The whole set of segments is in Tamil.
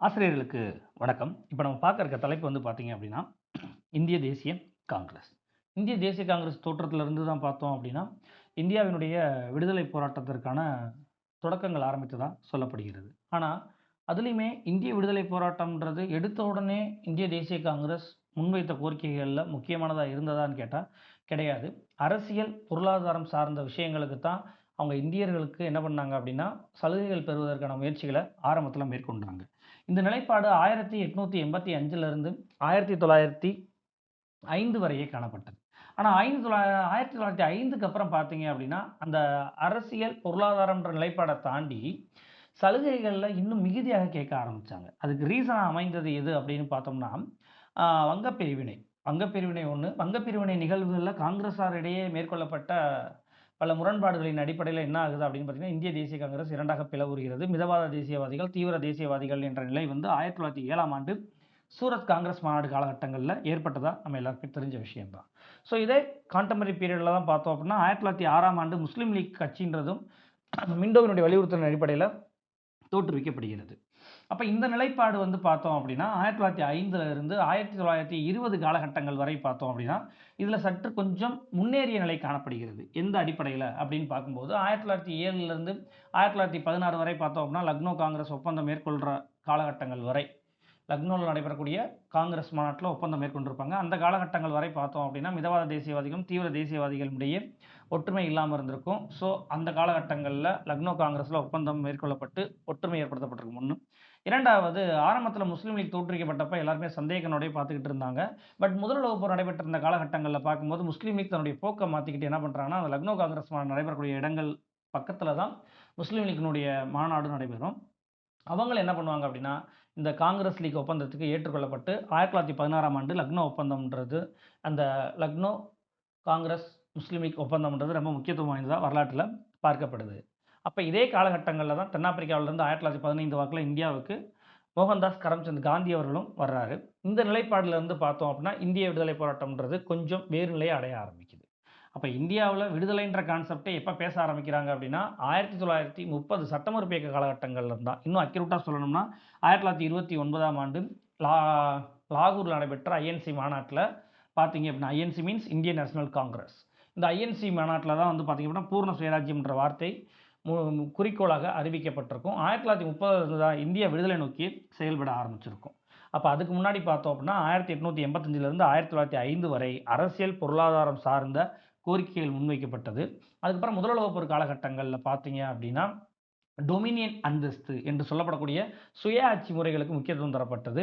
ஆசிரியர்களுக்கு வணக்கம். இப்போ நம்ம பார்க்க இருக்க தலைப்பு பார்த்தீங்க அப்படின்னா, இந்திய தேசிய காங்கிரஸ். இந்திய தேசிய காங்கிரஸ் தோற்றத்திலிருந்து தான் பார்த்தோம் அப்படின்னா, இந்தியாவினுடைய விடுதலை போராட்டத்திற்கான தொடக்கங்கள் ஆரம்பித்ததா சொல்லப்படுகிறது. ஆனா, அதிலயுமே இந்திய விடுதலை போராட்டம்ன்றது எடுத்த உடனே இந்திய தேசிய காங்கிரஸ் முன்வைத்த கோரிக்கைகள்ல முக்கியமானதா இருந்ததான்னு கேட்டா, கிடையாது. அரசியல், பொருளாதாரம் சார்ந்த விஷயங்களுக்கு தான் அவங்க இந்தியர்களுக்கு என்ன பண்ணாங்க அப்படின்னா, சலுகைகள் பெறுவதற்கான முயற்சிகள ஆரம்பத்தில மேற்கொண்டாங்க. இந்த நிலைப்பாடு 1885லிருந்து 1905 வரையே காணப்பட்டது. ஆனா 1905க்கு அப்புறம் பார்த்தீங்க அப்படின்னா, அந்த அரசியல், பொருளாதாரம்ன்ற நிலைப்பாட தாண்டி, சலுகைகள்ல இன்னும் மிகுதியாக கேட்க ஆரம்பிச்சாங்க. அதுக்கு ரீசனா அமைந்தது எது அப்படின்னு பார்த்தோம்னா, அ வங்கப் பிரிவினை. வங்கப் பிரிவினை 1. வங்கப் பிரிவினை நிகழ்வுகள்ல காங்கிரஸாரிடையே மேற்கொள்ளப்பட்ட பல முரண்பாடுகளின் அடிப்படையில என்ன ஆகுது அப்படின்னு பார்த்தீங்கன்னா, இந்திய தேசிய காங்கிரஸ் 2ஆக பிளவுறுகிறது. மிதவாத தேசியவாதிகள், தீவிர தேசியவாதிகள் என்ற நிலை 1907ஆம் ஆண்டு சூரத் காங்கிரஸ் மாநாடு காலகட்டங்கள்ல ஏற்பட்டதா நம்ம எல்லாருக்கும் தெரிஞ்ச விஷயம் தான். ஸோ இதே கான்டெம்பரரி பீரியட்ல தான் பார்த்தோம் அப்படின்னா, 1906ஆம் ஆண்டு முஸ்லீம் லீக் கட்சின்றதும் மிண்டோவினுடைய வலியுறுத்தலின் அடிப்படையில தோற்றுவிக்கப்படுகிறது. அப்ப இந்த நிலைப்பாடு பார்த்தோம் அப்படின்னா, 1905ல இருந்து 1920 காலகட்டங்கள் வரை பார்த்தோம் அப்படின்னா, இதுல சற்று கொஞ்சம் முன்னேறிய நிலை காணப்படுகிறது. எந்த அடிப்படையில அப்படின்னு பார்க்கும்போது, 1907ல இருந்து 1916 வரை பார்த்தோம் அப்படின்னா, லக்னோ காங்கிரஸ் ஒப்பந்தம் மேற்கொள்ற காலகட்டங்கள் வரை, லக்னோவில் நடைபெறக்கூடிய காங்கிரஸ் மாநாட்டில ஒப்பந்தம் மேற்கொண்டிருப்பாங்க. அந்த காலகட்டங்கள் வரை பார்த்தோம் அப்படின்னா, மிதவாத தேசியவாதிகளும், தீவிர தேசியவாதிகளும் இடையே ஒற்றுமை இல்லாம இருந்திருக்கும். ஸோ, அந்த காலகட்டங்கள்ல லக்னோ காங்கிரஸ்ல ஒப்பந்தம் மேற்கொள்ளப்பட்டு ஒற்றுமை ஏற்படுத்தப்பட்டிருக்கும் 1. 2வது ஆரம்பத்தில முஸ்லீம் லீக் தோற்றுவிக்கப்பட்டப்ப எல்லாருமே சந்தேக கண்ணோடயே பார்த்துக்கிட்டு இருந்தாங்க. பட் முதல் உலகப் போர் நடைபெற்றிருந்த காலகட்டங்கள்ல பார்க்கும்போது, முஸ்லீம் லீக் தன்னுடைய போக்க மாத்திக்கிட்டு என்ன பண்றாங்கன்னா, அந்த லக்னோ காங்கிரஸ் மாநாடு நடைபெறக்கூடிய இடங்கள் பக்கத்தில தான் முஸ்லீம் லீக்கினுடைய மாநாடு நடைபெறும். அவங்கள என்ன பண்ணுவாங்க அப்படின்னா, இந்த காங்கிரஸ் லீக் ஒப்பந்தத்துக்கு ஏற்றுக்கொள்ளப்பட்டு 1916ஆம் ஆண்டு லக்னோ ஒப்பந்தம்ன்றது, அந்த லக்னோ காங்கிரஸ் முஸ்லீம் லீக் ஒப்பந்தம்ன்றது ரொம்ப முக்கியத்துவம் வாய்ந்ததா வரலாற்றில பார்க்கப்படுது. அப்ப இதே காலகட்டங்கள்ல தான் தென்னாப்பிரிக்காவிலிருந்து 1915 வாக்குல இந்தியாவுக்கு மோகன்தாஸ் கரம்சந்த் காந்தி அவர்களும் வர்றாரு. இந்த நிலைப்பாடுல இருந்து பார்த்தோம் அப்படின்னா, இந்திய விடுதலை போராட்டம்ன்றது கொஞ்சம் வேறு நிலைய அடைய ஆரம்பிக்குது. அப்ப இந்தியாவுல விடுதலைன்ற கான்செப்ட்டே எப்ப பேச ஆரம்பிக்கிறாங்க அப்படின்னா, 1930 சட்டமறுப்பு இயக்க காலகட்டங்கள்ல இருந்து தான். இன்னும் அக்யூரேட்டா சொல்லணும்னா, 1929ஆம் ஆண்டு லா லாகூர்ல நடைபெற்ற ஐஎன்சி மாநாட்டுல பார்த்தீங்க அப்படின்னா, INC means Indian national Congress. இந்த ஐஎன்சி மாநாட்டுல தான் பார்த்தீங்க அப்படின்னா, பூரண சுயராஜ்யம்ன்ற வார்த்தை குறிக்கோளாக அறிவிக்கப்பட்டிருக்கும். 1930 தான் இந்தியா விடுதலை நோக்கி செயல்பட ஆரம்பிச்சிருக்கும். அப்ப அதுக்கு முன்னாடி பார்த்தோம் அப்படின்னா, 1885லிருந்து 1905 வரை அரசியல், பொருளாதாரம் சார்ந்த கோரிக்கைகள் முன்வைக்கப்பட்டது. அதுக்கப்புறம் முதல் உலகப் போர் காலகட்டங்கள்ல பார்த்தீங்க அப்படின்னா, டொமினியன் அந்தஸ்து என்று சொல்லப்படக்கூடிய சுயாட்சி முறைகளுக்கு முக்கியத்துவம் தரப்பட்டது.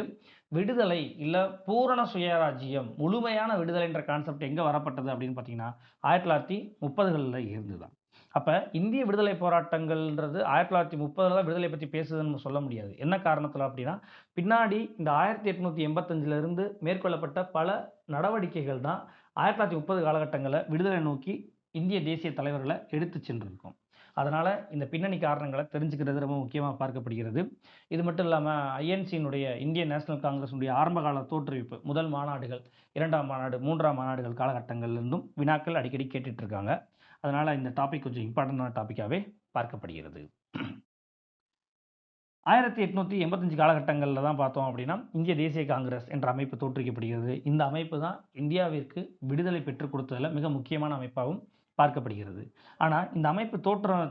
விடுதலை இல்ல பூரண சுயராஜ்யம், முழுமையான விடுதலை என்ற கான்செப்ட் எங்க வரப்பட்டது அப்படின்னு பார்த்தீங்கன்னா, 1930கள்ல இருந்து தான். அப்ப இந்திய விடுதலை போராட்டங்கள்ன்றது 1930ல தான் விடுதலை பத்தி பேசுதுன்னு நம்ம சொல்ல முடியாது. என்ன காரணத்தில அப்படின்னா, பின்னாடி இந்த 1885ல இருந்து மேற்கொள்ளப்பட்ட பல நடவடிக்கைகள் தான் 1930 காலகட்டங்கள்ல விடுதலை நோக்கி இந்திய தேசிய தலைவர்கள எடுத்துச் சென்றிருக்கும். அதனால இந்த பின்னணி காரணங்கள தெரிஞ்சுக்கிறது ரொம்ப முக்கியமா பார்க்கப்படுகிறது. இது மட்டும் இல்லாம ஐஎன்சியினுடைய இந்தியன் நேஷனல் காங்கிரஸினுடைய ஆரம்பகால தோற்றுவிப்பு, முதல் மாநாடுகள், 2ஆம் மாநாடு, 3ஆம் மாநாடுகள் காலகட்டங்கள்ல இருந்தும் வினாக்கள் அடிக்கடி கேட்டுட்டு இருக்காங்க. அதனால இந்த டாபிக் கொஞ்சம் இம்பார்ட்டன்டான டாபிக்காவே பார்க்கப்படுகிறது. 1885 காலகட்டங்கள்ல தான் பார்த்தோம் அப்படின்னா, இந்திய தேசிய காங்கிரஸ் என்ற அமைப்பு தோற்றுவிக்கப்படுகிறது. இந்த அமைப்பு தான் இந்தியாவிற்கு விடுதலை பெற்றுக் கொடுத்ததில மிக முக்கியமான அமைப்பாகவும் பார்க்கப்படுகிறது. ஆனா, இந்த அமைப்பு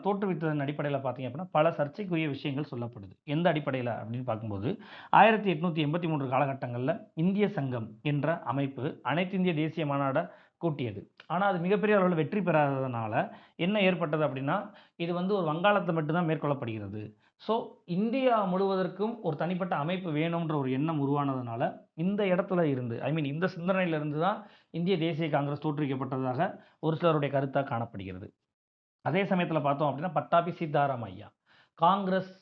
தோற்றுவித்ததன் அடிப்படையில பார்த்தீங்க அப்படின்னா, பல சர்ச்சைக்குரிய விஷயங்கள் சொல்லப்படுது. எந்த அடிப்படையில அப்படின்னு பார்க்கும்போது, 1883 காலகட்டங்கள்ல இந்திய சங்கம் என்ற அமைப்பு அனைத்து இந்திய தேசிய மாநாட கூட்டியது. ஆனா, அது மிகப்பெரிய அளவுல வெற்றி பெறாததனால என்ன ஏற்பட்டது அப்படின்னா, இது ஒரு வங்காளத்தில மட்டும் தான் மேற்கொள்ளப்படுகிறது. ஸோ, இந்தியா முழுவதற்கும் ஒரு தனிப்பட்ட அமைப்பு வேணும்ன்ற ஒரு எண்ணம் உருவானதுனால, இந்த இடத்துல இருந்து இந்த சிந்தனையில இருந்து தான் இந்திய தேசிய காங்கிரஸ் தோற்றுவிக்கப்பட்டதாக ஒரு சிலருடைய கருத்தா காணப்படுகிறது. அதே சமயத்தில பார்த்தோம் அப்படின்னா, பட்டாபி சீதாராம் ஐயா, காங்கிரஸ்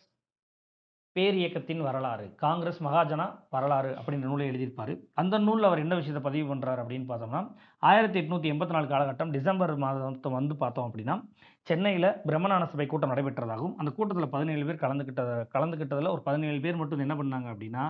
பேரியக்கத்தின் வரலாறு, காங்கிரஸ் மகாஜனா வரலாறு அப்படின்ற நூலை எழுதியிருப்பாரு. அந்த நூல்ல அவர் என்ன விஷயத்த பதிவு பண்றாரு அப்படின்னு பார்த்தோம்னா, 1884 காலகட்டம் டிசம்பர் மாதம் பார்த்தோம் அப்படின்னா, சென்னையில பிரம்மஞான சபை கூட்டம் நடைபெற்றதாகவும், அந்த கூட்டத்தில 17 பேர் கலந்துக்கிட்டதுல ஒரு 17 பேர் மட்டும் என்ன பண்ணாங்க அப்படின்னா,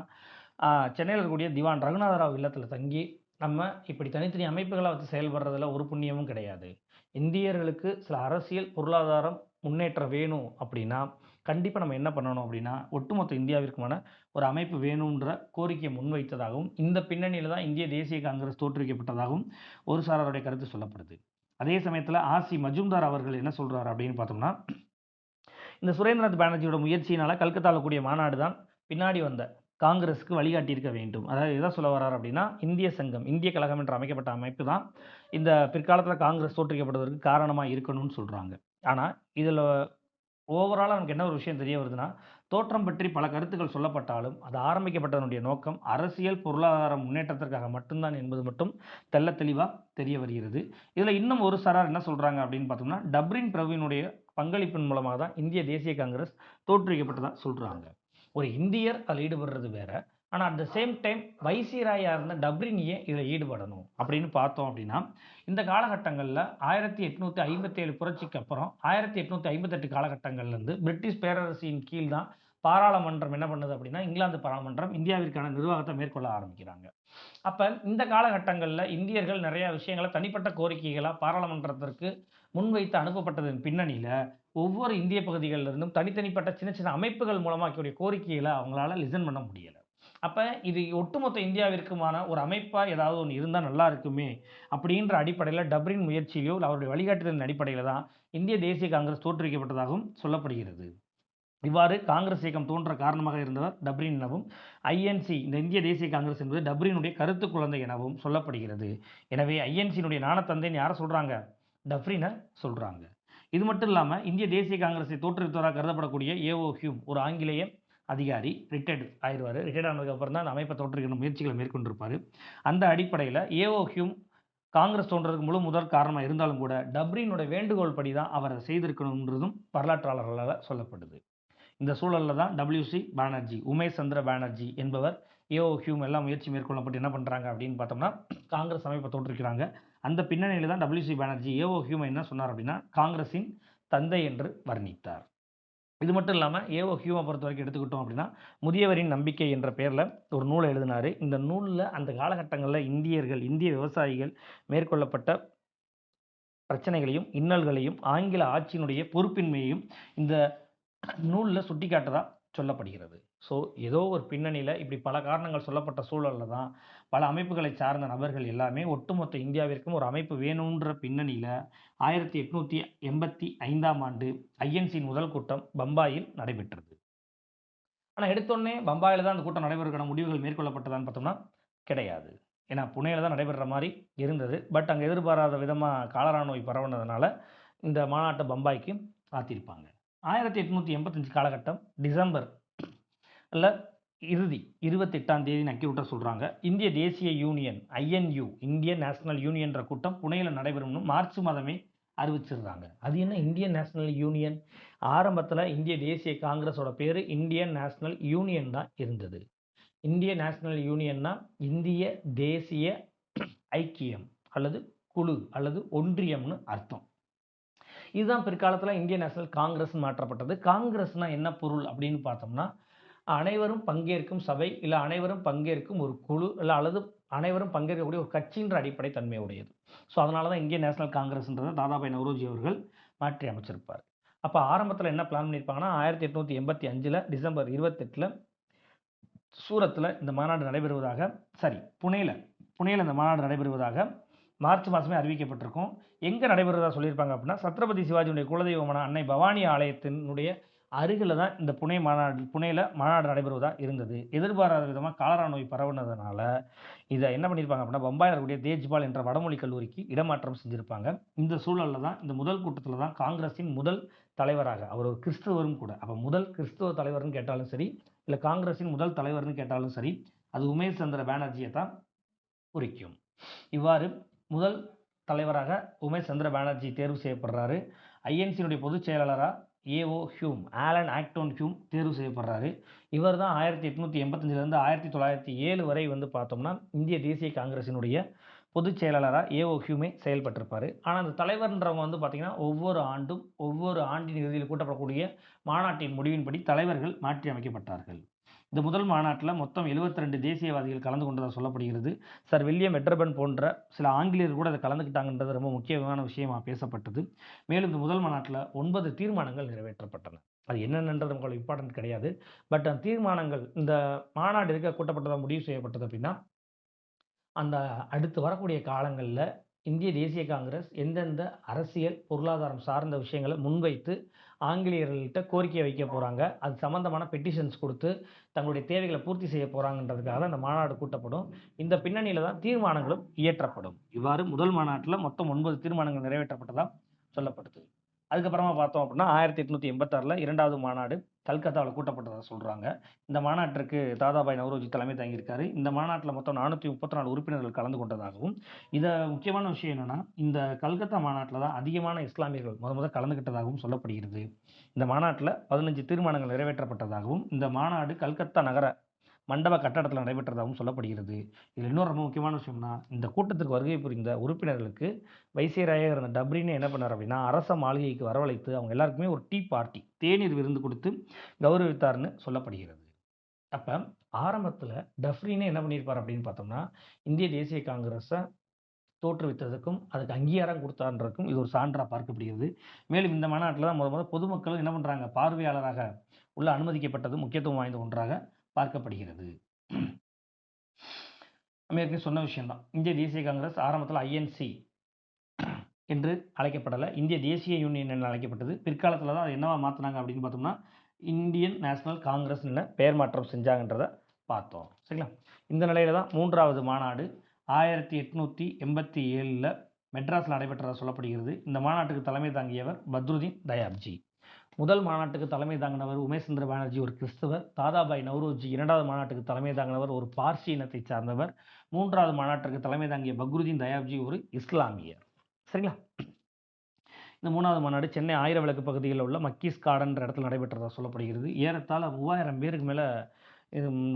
அ சென்னையில இருக்கக்கூடிய திவான் ரகுநாத ராவ் இல்லத்தில தங்கி, நம்ம இப்படி தனித்தனி அமைப்புகளா வச்சு செயல்படுறதுல ஒரு புண்ணியமும் கிடையாது. இந்தியர்களுக்கு சில அரசியல், பொருளாதாரம் முன்னேற்றம் வேணும் அப்படின்னா, கண்டிப்பா நம்ம என்ன பண்ணணும் அப்படின்னா, ஒட்டுமொத்த இந்தியாவிற்குமான ஒரு அமைப்பு வேணும்ன்ற கோரிக்கையை முன்வைத்ததாகவும், இந்த பின்னணியில தான் இந்திய தேசிய காங்கிரஸ் தோற்றுவிக்கப்பட்டதாகவும் ஒரு சாராருடைய கருத்து சொல்லப்படுது. அதே சமயத்தில ஆசி மஜும்தார் அவர்கள் என்ன சொல்றாரு அப்படின்னு பார்த்தோம்னா, இந்த சுரேந்திரநாத் பானர்ஜியோட முயற்சியினால கல்கத்தால கூடிய மாநாடு தான் பின்னாடி வந்த காங்கிரஸுக்கு வழிகாட்டியிருக்க வேண்டும். அதாவது எத சொல்ல வர்றாரு அப்படின்னா, இந்திய சங்கம், இந்திய கழகம் என்று அமைக்கப்பட்ட அமைப்பு தான் இந்த பிற்காலத்தில காங்கிரஸ் தோற்றுவிக்கப்படுவதற்கு காரணமா இருக்கணும்னு சொல்றாங்க. ஆனா, இதில ஓவராலா நமக்கு என்ன ஒரு விஷயம் தெரிய வருதுன்னா, தோற்றம் பற்றி பல கருத்துக்கள் சொல்லப்பட்டாலும், அது ஆரம்பிக்கப்பட்டதனுடைய நோக்கம் அரசியல், பொருளாதார முன்னேற்றத்திற்காக மட்டும் தான் என்பது மட்டும் தெள்ளத் தெளிவா தெரிய வருகிறது. இதில இன்னும் ஒரு சாரார் என்ன சொல்றாங்க அப்படின்னு பார்த்தோம்னா, டப்ரின் பிரபுவினுடைய பங்களிப்பின் மூலமா தான் இந்திய தேசிய காங்கிரஸ் தோற்றுவிக்கப்பட்டதா சொல்றாங்க. ஒரு இந்தியர் அதில ஈடுபடுறது வேற. ஆனா, அட் த சேம் டைம் வைசிராயா இருந்த டப்ரின் ஏன் இதில ஈடுபடணும் அப்படின்னு பார்த்தோம் அப்படின்னா, இந்த காலகட்டங்கள்ல 1857 புரட்சிக்கு அப்புறம் 1858 காலகட்டங்கள்லேருந்து பிரிட்டிஷ் பேரரசின் கீழ் தான் பாராளுமன்றம் என்ன பண்ணுது அப்படின்னா, இங்கிலாந்து பாராளுமன்றம் இந்தியாவிற்கான நிர்வாகத்தை மேற்கொள்ள ஆரம்பிக்கிறாங்க. அப்ப இந்த காலகட்டங்கள்ல இந்தியர்கள் நிறைய விஷயங்கள தனிப்பட்ட கோரிக்கைகளா பாராளுமன்றத்திற்கு முன்வைத்து அனுப்பப்பட்டதன் பின்னணியில, ஒவ்வொரு இந்திய பகுதிகள்ல இருந்தும் தனித்தனிப்பட்ட சின்ன சின்ன அமைப்புகள் மூலமா வைக்கக்கூடிய கோரிக்கைகள அவங்களால லிசன் பண்ண முடியல. அப்ப இது ஒட்டுமொத்த இந்தியாவிற்குமான ஒரு அமைப்பா ஏதாவது ஒண்ணு இருந்தா நல்லா இருக்குமே! அப்படின்ற அடிப்படையில டப்ரின் முயற்சியிலோ, இல்ல அவருடைய வழிகாட்டுதலின் அடிப்படையில தான் இந்திய தேசிய காங்கிரஸ் தோற்றுவிக்கப்பட்டதாகவும் சொல்லப்படுகிறது. இவ்வாறு காங்கிரஸ் இயக்கம் தோன்ற காரணமாக இருந்தவர் டப்ரின் எனவும், ஐஎன்சி இந்த இந்திய தேசிய காங்கிரஸ் என்பது டப்ரினுடைய கருத்து குழந்தை எனவும் சொல்லப்படுகிறது. எனவே ஐஎன்சியினுடைய ஞானத்தந்தைன்னு யார சொல்றாங்க? டப்ரின சொல்றாங்க. இது மட்டும் இல்லாம இந்திய தேசிய காங்கிரஸை தோற்றுவித்தவராக கருதப்படக்கூடிய ஏ.ஓ. ஹியூம் ஒரு ஆங்கிலேய அதிகாரி ரிட்டயர்ட் ஆயிருவாரு. ரிட்டயர்ட் ஆனதுக்கு அப்புறம் தான் அந்த அமைப்பை தோற்றுவிக்கிற முயற்சிகளை மேற்கொண்டிருப்பாரு. அந்த அடிப்படையில ஏ.ஓ. ஹியூம் காங்கிரஸ் தோன்றதுக்கு முழு முதற் காரணமா இருந்தாலும் கூட, டப்ரினோட வேண்டுகோள் படி தான் அவர் அத செய்திருக்கணும்ன்றதும் வரலாற்றாளர்களால சொல்லப்படுது. இந்த சூழல்ல தான் டபிள்யூ.சி. பானர்ஜி, உமேஷ் சந்திர பானர்ஜி என்பவர் ஏ.ஓ. ஹியூம் எல்லாம் முயற்சி மேற்கொள்ளப்பட்டு என்ன பண்றாங்க அப்படின்னு பார்த்தோம்னா, காங்கிரஸ் அமைப்பை தோற்றுவிக்கிறாங்க. அந்த பின்னணியில தான் டபிள்யூ.சி. பானர்ஜி ஏ.ஓ. ஹியூமை என்ன சொன்னார் அப்படின்னா, காங்கிரஸின் தந்தை என்று வர்ணித்தார். இது மட்டும் இல்லாம ஏ.ஓ. ஹியூமை பொறுத்தவரைக்கும் எடுத்துக்கிட்டோம் அப்படின்னா, முதியவரின் நம்பிக்கை என்ற பெயர்ல ஒரு நூல எழுதினாரு. இந்த நூல்ல அந்த காலகட்டங்கள்ல இந்தியர்கள், இந்திய விவசாயிகள் மேற்கொள்ளப்பட்ட பிரச்சனைகளையும், இன்னல்களையும், ஆங்கில ஆட்சியினுடைய பொறுப்பின்மையையும் இந்த நூல்ல சுட்டிக்காட்டுதா சொல்லப்படுகிறது. ஸோ, ஏதோ ஒரு பின்னணியில இப்படி பல காரணங்கள் சொல்லப்பட்ட சூழல்ல தான், பல அமைப்புகளை சார்ந்த நபர்கள் எல்லாமே ஒட்டுமொத்த இந்தியாவிற்கும் ஒரு அமைப்பு வேணுன்ற பின்னணியில 1885ஆம் ஆண்டு ஐஎன்சியின் முதல் கூட்டம் பம்பாயில் நடைபெற்றது. ஆனா எடுத்தோனே பம்பாயில தான் அந்த கூட்டம் நடைபெறுவதற்கான முடிவுகள் மேற்கொள்ளப்பட்டதான்னு பார்த்தோம்னா, கிடையாது. ஏன்னா புனேல தான் நடைபெறுற மாரி இருந்தது. பட் அங்க எதிர்பாராத விதமா காலரா நோய் பரவுனதுனால, இந்த மாநாட்ட பம்பாய்க்கு மாத்திருப்பாங்க. 1885 காலகட்டம் டிசம்பர் ல இறுதி 28ஆம் தேதின்னு அக்யூரேட்டா சொல்றாங்க. இந்திய தேசிய யூனியன் ஐஎன்யூ இந்தியன் நேஷனல் யூனியன்ற கூட்டம் புனேல நடைபெறும்னு மார்ச் மாதமே அறிவிச்சிடுறாங்க. அது என்ன இந்தியன் நேஷனல் யூனியன்? ஆரம்பத்தில இந்திய தேசிய காங்கிரஸோட பேரு இந்தியன் நேஷனல் யூனியன் தான் இருந்தது. இந்திய நேஷனல் யூனியன்னா இந்திய தேசிய ஐக்கியம் அல்லது குழு அல்லது ஒன்றியம்னு அர்த்தம். இதுதான் பிற்காலத்தில இந்தியன் நேஷனல் காங்கிரஸ்ன்னு மாற்றப்பட்டது. காங்கிரஸ்னா என்ன பொருள் அப்படின்னு பார்த்தோம்னா, அனைவரும் பங்கேற்கும் சபை, இல்ல அனைவரும் பங்கேற்கும் ஒரு குழு, இல்ல அல்லது அனைவரும் பங்கேற்கக்கூடிய ஒரு கட்சின்ற அடிப்படை தன்மை உடையது. ஸோ, அதனால தான் இந்தியன் நேஷனல் காங்கிரஸ்ன்றத தாதாபாய் நவ்ரோஜி அவர்கள் மாற்றி அமைச்சிருப்பார். அப்ப ஆரம்பத்தில என்ன பிளான் பண்ணியிருப்பாங்கன்னா, 1885ல டிசம்பர் 28ல சூரத்ல இந்த மாநாடு நடைபெறுவதாக புனேல புனேல இந்த மாநாடு நடைபெறுவதாக மார்ச் மாதமே அறிவிக்கப்பட்டிருக்கும். எங்க நடைபெறுவதா சொல்லியிருப்பாங்க அப்படின்னா, சத்ரபதி சிவாஜியினுடைய குலதெய்வமான அன்னை பவானி ஆலயத்தினுடைய அருகில தான் இந்த புனேல மாநாடு நடைபெறுவதா இருந்தது. எதிர்பாராத விதமா காலரா நோய் பரவுனதுனால, இத என்ன பண்ணியிருப்பாங்க அப்படின்னா, பம்பாயில இருக்கக்கூடிய தேஜ்பால் என்ற வடமொழி கல்லூரிக்கு இடமாற்றம் செஞ்சிருப்பாங்க. இந்த சூழல்ல தான் இந்த முதல் கூட்டத்தில தான் காங்கிரஸின் முதல் தலைவராக அவர் ஒரு கிறிஸ்தவரும் கூட. அப்ப முதல் கிறிஸ்தவ தலைவர்ன்னு கேட்டாலும் சரி, இல்ல காங்கிரஸின் முதல் தலைவர்ன்னு கேட்டாலும் சரி, அது உமேஷ் சந்திர பானர்ஜிய தான் குறிக்கும். இவ்வாறு முதல் தலைவராக உமேஷ் சந்திர பானர்ஜி தேர்வு செய்யப்படுறாரு. ஐஎன்சியினுடைய பொதுச் செயலாளரா ஏ.ஓ. ஹியூம், ஆலன் ஆக்டோன் ஹியூம் தேர்வு செய்யப்படுறாரு. இவர் தான் 1885லேருந்து 1907 வரை வந்து பார்த்தோம்னா, இந்திய தேசிய காங்கிரஸினுடைய பொதுச் செயலாளரா ஏ.ஓ. ஹியூமே செயல்பட்டிருப்பாரு. ஆனா, அந்த தலைவர்ன்றவங்க வந்து பார்த்தீங்கன்னா, ஒவ்வொரு ஆண்டும், ஒவ்வொரு ஆண்டின் இறுதியில் கூட்டப்படக்கூடிய மாநாட்டின் முடிவின்படி தலைவர்கள் மாற்றி அமைக்கப்பட்டார்கள். இந்த முதல் மாநாட்டில மொத்தம் 72 தேசியவாதிகள் கலந்து கொண்டதா சொல்லப்படுகிறது. சர் வில்லியம் வெட்டர்பன் போன்ற சில ஆங்கிலேயர் கூட அதில கலந்துக்கிட்டாங்கன்றது ரொம்ப முக்கியமான விஷயமா பேசப்பட்டது. மேலும் இந்த முதல் மாநாட்டில 9 தீர்மானங்கள் நிறைவேற்றப்பட்டன. அது என்னென்னன்றது நமக்கு இம்பார்ட்டன்ட் கிடையாது. பட் தீர்மானங்கள் இந்த மாநாடு எதுக்காக கூட்டப்பட்டதா முடிவு செய்யப்பட்டது அப்படின்னா, அந்த அடுத்து வரக்கூடிய காலங்கள்ல இந்திய தேசிய காங்கிரஸ் எந்தெந்த அரசியல், பொருளாதாரம் சார்ந்த விஷயங்கள முன்வைத்து ஆங்கிலேயர்கள்ட்ட கோரிக்கை வைக்க போறாங்க. அது சம்மந்தமான பெட்டிஷன்ஸ் குடுத்து தங்களுடைய தேவைகள பூர்த்தி செய்ய போறாங்கன்றதுக்காக தான் இந்த மாநாடு கூட்டப்படும். இந்த பின்னணியில தான் தீர்மானங்களும் இயற்றப்படும். இவ்வாறு முதல் மாநாட்டில மொத்தம் 9 தீர்மானங்கள் நிறைவேற்றப்பட்டதா சொல்லப்படுது. அதுக்கப்புறமா பார்த்தோம் அப்படின்னா 1886ல 2வது மாநாடு கல்கத்தாவில கூட்டப்பட்டதா சொல்றாங்க. இந்த மாநாட்டிற்கு தாதாபாய் நௌரோஜி தலைமை தாங்கியிருக்காரு. இந்த மாநாட்டில மொத்தம் 434 உறுப்பினர்கள் கலந்து கொண்டதாகவும், முக்கியமான விஷயம் என்னன்னா, இந்த கல்கத்தா மாநாட்டில தான் அதிகமான இஸ்லாமியர்கள் மொத கலந்துக்கிட்டதாகவும் சொல்லப்படுகிறது. இந்த மாநாட்டில 15 தீர்மானங்கள் நிறைவேற்றப்பட்டதாகவும், இந்த மாநாடு கல்கத்தா நகர மண்டப கட்டடத்தில் நடைபெற்றதாகவும் சொல்லப்படுகிறது. இதில் இன்னொரு ரொம்ப முக்கியமான விஷயம்னா, இந்த கூட்டத்திற்கு வருகை புரிந்த உறுப்பினர்களுக்கு வைசிராயாக இருந்த டப்ரினே என்ன பண்ணார் அப்படின்னா, அரச மாளிகைக்கு வரவழைத்து அவங்க எல்லாருக்குமே ஒரு டீ பார்ட்டி, தேநீர் விருந்து கொடுத்து கௌரவித்தார்ன்னு சொல்லப்படுகிறது. அப்ப ஆரம்பத்துல டப்ரினே என்ன பண்ணியிருப்பார் அப்படின்னு பார்த்தோம்னா, இந்திய தேசிய காங்கிரஸ தோற்றுவித்ததற்கும், அதுக்கு அங்கீகாரம் கொடுத்தார்ன்றதுக்கும் இது ஒரு சான்றா பார்க்கப்படுகிறது. மேலும் இந்த மாநாட்டில தான் மொத பொதுமக்களும் என்ன பண்றாங்க, பார்வையாளராக உள்ள அனுமதிக்கப்பட்டது முக்கியத்துவம் வாய்ந்த ஒன்றாக பார்க்கப்படுகிறது. நம்ம ஏற்கனவே சொன்ன விஷயம் தான். இந்திய தேசிய காங்கிரஸ் ஆரம்பத்துல ஐஎன்சி என்று அழைக்கப்படல. இந்திய தேசிய யூனியன் என அழைக்கப்பட்டது. பிற்காலத்துல தான் அது என்னவா மாத்துனாங்க அப்படின்னு பார்த்தோம்னா, இந்தியன் நேஷனல் காங்கிரஸ்ன்னு பெயர் மாற்றம் செஞ்சாங்கன்றத பார்த்தோம். சரிங்களா? இந்த நிலையில தான் 3வது மாநாடு 1887ல மெட்ராஸ்ல நடைபெற்றதா சொல்லப்படுகிறது. இந்த மாநாட்டுக்கு தலைமை தாங்கியவர் பத்ருதீன் தயாப்ஜி. முதல் மாநாட்டுக்கு தலைமை தாங்கினவர் உமேஷ் சந்திர பானர்ஜி ஒரு கிறிஸ்தவர். தாதாபாய் நௌரோஜி 2வது மாநாட்டுக்கு தலைமை தாங்கினவர் ஒரு பார்சி இனத்தை சார்ந்தவர். 3வது மாநாட்டிற்கு தலைமை தாங்கிய பக்ருதீன் தயாப்ஜி ஒரு இஸ்லாமியர். சரிங்களா? இந்த 3வது மாநாடு சென்னை ஆயிரம் விளக்கு பகுதியில் உள்ள மக்கீஸ் கார்டன்ற இடத்துல நடைபெற்றதா சொல்லப்படுகிறது. ஏறத்தாழ 3000 பேருக்கு மேல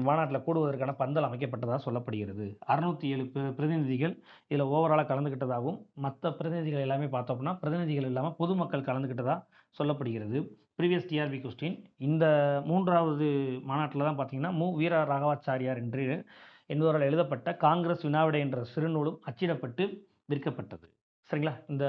மாநாட்டில் கூடுவதற்கான பந்தல் அமைக்கப்பட்டதாக சொல்லப்படுகிறது. 607 பிரதிநிதிகள் இதில் ஓவராலாக கலந்துக்கிட்டதாகவும், மற்ற பிரதிநிதிகள் எல்லாமே பார்த்தோம்னா பிரதிநிதிகள் இல்லாமல் பொதுமக்கள் கலந்துக்கிட்டதா சொல்லப்படுகிறது. ப்ரீவியஸ் டிஆர்பி கொஸ்டின் இந்த 3வது மாநாட்டில் தான் பார்த்தீங்கன்னா வீர ராகவாச்சாரியார் என்பவரால் எழுதப்பட்ட காங்கிரஸ் வினாவிடை என்ற சிறுநூலும் அச்சிடப்பட்டு விற்கப்பட்டது. சரிங்களா? இந்த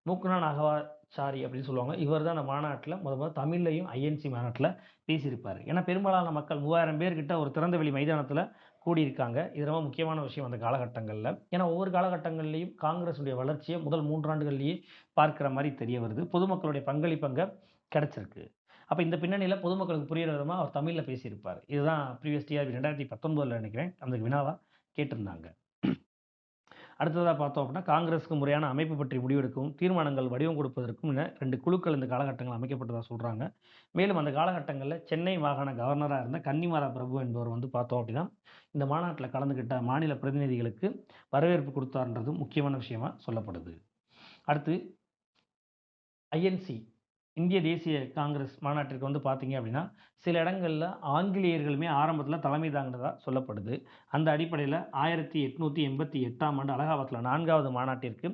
மூக்குனா நாகவாச்சாரி அப்படின்னு சொல்லுவாங்க. இவர் தான் அந்த மாநாட்டில் முத தமிழ்லையும் ஐஎன்சி மாநாட்டில் பேசியிருப்பார். ஏன்னா பெரும்பாலான மக்கள் 3000 பேர்கிட்ட ஒரு திறந்தவெளி மைதானத்தில் கூடியிருக்காங்க. இது ரொம்ப முக்கியமான விஷயம் அந்த காலகட்டங்களில். ஏன்னா ஒவ்வொரு காலகட்டங்கள்லையும் காங்கிரஸுடைய வளர்ச்சியை முதல் 3 ஆண்டுகள்லேயே பார்க்குற மாதிரி தெரிய வருது. பொதுமக்களுடைய பங்களிப்பு அங்கே கிடைச்சிருக்கு. அப்போ இந்த பின்னணியில் பொதுமக்களுக்கு புரிகிற விதமாக அவர் தமிழில் பேசியிருப்பார். இதுதான் ப்ரீவியஸ் டிஆர்பி 2019 நினைக்கிறேன் அந்த வினாவாக கேட்டிருந்தாங்க. அடுத்ததாக பார்த்தோம் அப்படின்னா காங்கிரஸுக்கு முறையான அமைப்பு பற்றி முடிவெடுக்கவும் தீர்மானங்கள் வடிவம் கொடுப்பதற்கும் 2 குழுக்கள் இந்த காலகட்டங்கள் அமைக்கப்பட்டதாக சொல்கிறாங்க. மேலும் அந்த காலகட்டங்களில் சென்னை மாகாண கவர்னராக இருந்த கன்னிமாரா பிரபு என்பவர் பார்த்தோம் அப்படின்னா இந்த மாநாட்டில் கலந்துக்கிட்ட மாநில பிரதிநிதிகளுக்கு வரவேற்பு கொடுத்தார்ன்றது முக்கியமான விஷயமா சொல்லப்படுது. அடுத்து ஐஎன்சி இந்திய தேசிய காங்கிரஸ் மாநாட்டிற்கு பார்த்தீங்க அப்படின்னா சில இடங்களில் ஆங்கிலேயர்களுமே ஆரம்பத்தில் தலைமை தாங்கினதா சொல்லப்படுது. அந்த அடிப்படையில் 1888ஆம் ஆண்டு அலகாபாத்தில் 4வது மாநாட்டிற்கு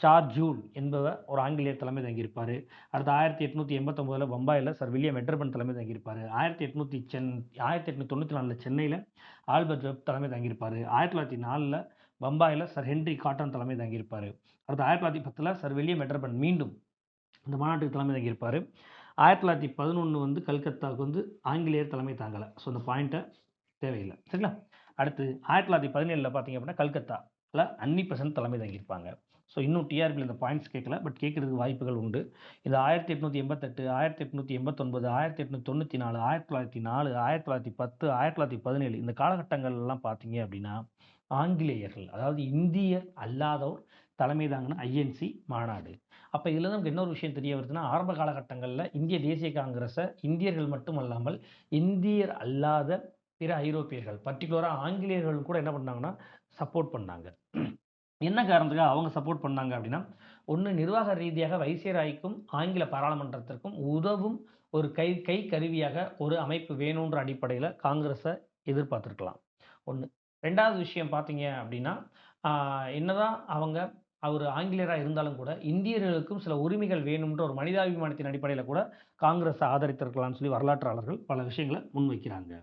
சார் ஜூல் என்பவர் ஒரு ஆங்கிலேயர் தலைமை தாங்கியிருப்பார். அடுத்து 1889 பம்பாயில் சர் வில்லியம் மெட்ரபன் தலைமை தாங்கியிருப்பார். 1894 சென்னையில் ஆல்பர்ட் வெப் தலைமை தாங்கியிருப்பார். 1904 பம்பாயில் சர் ஹென்ரி காட்டன் தலைமை தாங்கியிருப்பார். அடுத்து 1910 சர் வில்லியம் மெட்ரபன் மீண்டும் இந்த மாநாட்டுக்கு தலைமை தாங்கியிருப்பார். 1911 கல்கத்தாவுக்கு ஆங்கிலேயர் தலைமை தாங்கலை. ஸோ இந்த பாயிண்ட்டை தேவையில்லை. சரிங்களா? அடுத்து 1917 பார்த்தீங்க அப்படின்னா கல்கத்தாவில் அன்னி-பெசன்ட் தலைமை தாங்கியிருப்பாங்க. ஸோ இன்னும் டிஆர்பியில் இந்த பாயிண்ட்ஸ் கேட்கல, பட் கேட்கறதுக்கு வாய்ப்புகள் உண்டு. இது 1888, 1889, 1894, 1904, 1910, 1917 இந்த காலகட்டங்கள்லாம் பார்த்தீங்க அப்படின்னா ஆங்கிலேயர்கள், அதாவது இந்தியர் அல்லாதோர் தலைமை தாங்கின ஐஎன்சி மாநாடு. அப்போ இதில் நமக்கு இன்னொரு விஷயம் தெரிய வருதுன்னா ஆரம்ப காலகட்டங்களில் இந்திய தேசிய காங்கிரஸை இந்தியர்கள் மட்டும் அல்லாமல் இந்தியர் அல்லாத பிற ஐரோப்பியர்கள் பர்டிகுலராக ஆங்கிலேயர்கள் கூட என்ன பண்ணாங்கன்னா சப்போர்ட் பண்ணாங்க. என்ன காரணத்துக்காக அவங்க சப்போர்ட் பண்ணாங்க அப்படின்னா ஒன்று நிர்வாக ரீதியாக வைசிராய்க்கும் ஆங்கில பாராளுமன்றத்திற்கும் உதவும் ஒரு கை கருவியாக ஒரு அமைப்பு வேணுன்ற அடிப்படையில் காங்கிரஸை எதிர்பார்த்துருக்கலாம். ஒன்று. 2வது விஷயம் பார்த்தீங்க அப்படின்னா என்னதான் அவங்க அவர் ஆங்கிலேயராக இருந்தாலும் கூட இந்தியர்களுக்கும் சில உரிமைகள் வேணும்ன்ற ஒரு மனிதாபிமானத்தின் அடிப்படையில் கூட காங்கிரஸை ஆதரித்திருக்கலாம்னு சொல்லி வரலாற்றாளர்கள் பல விஷயங்களை முன்வைக்கிறாங்க.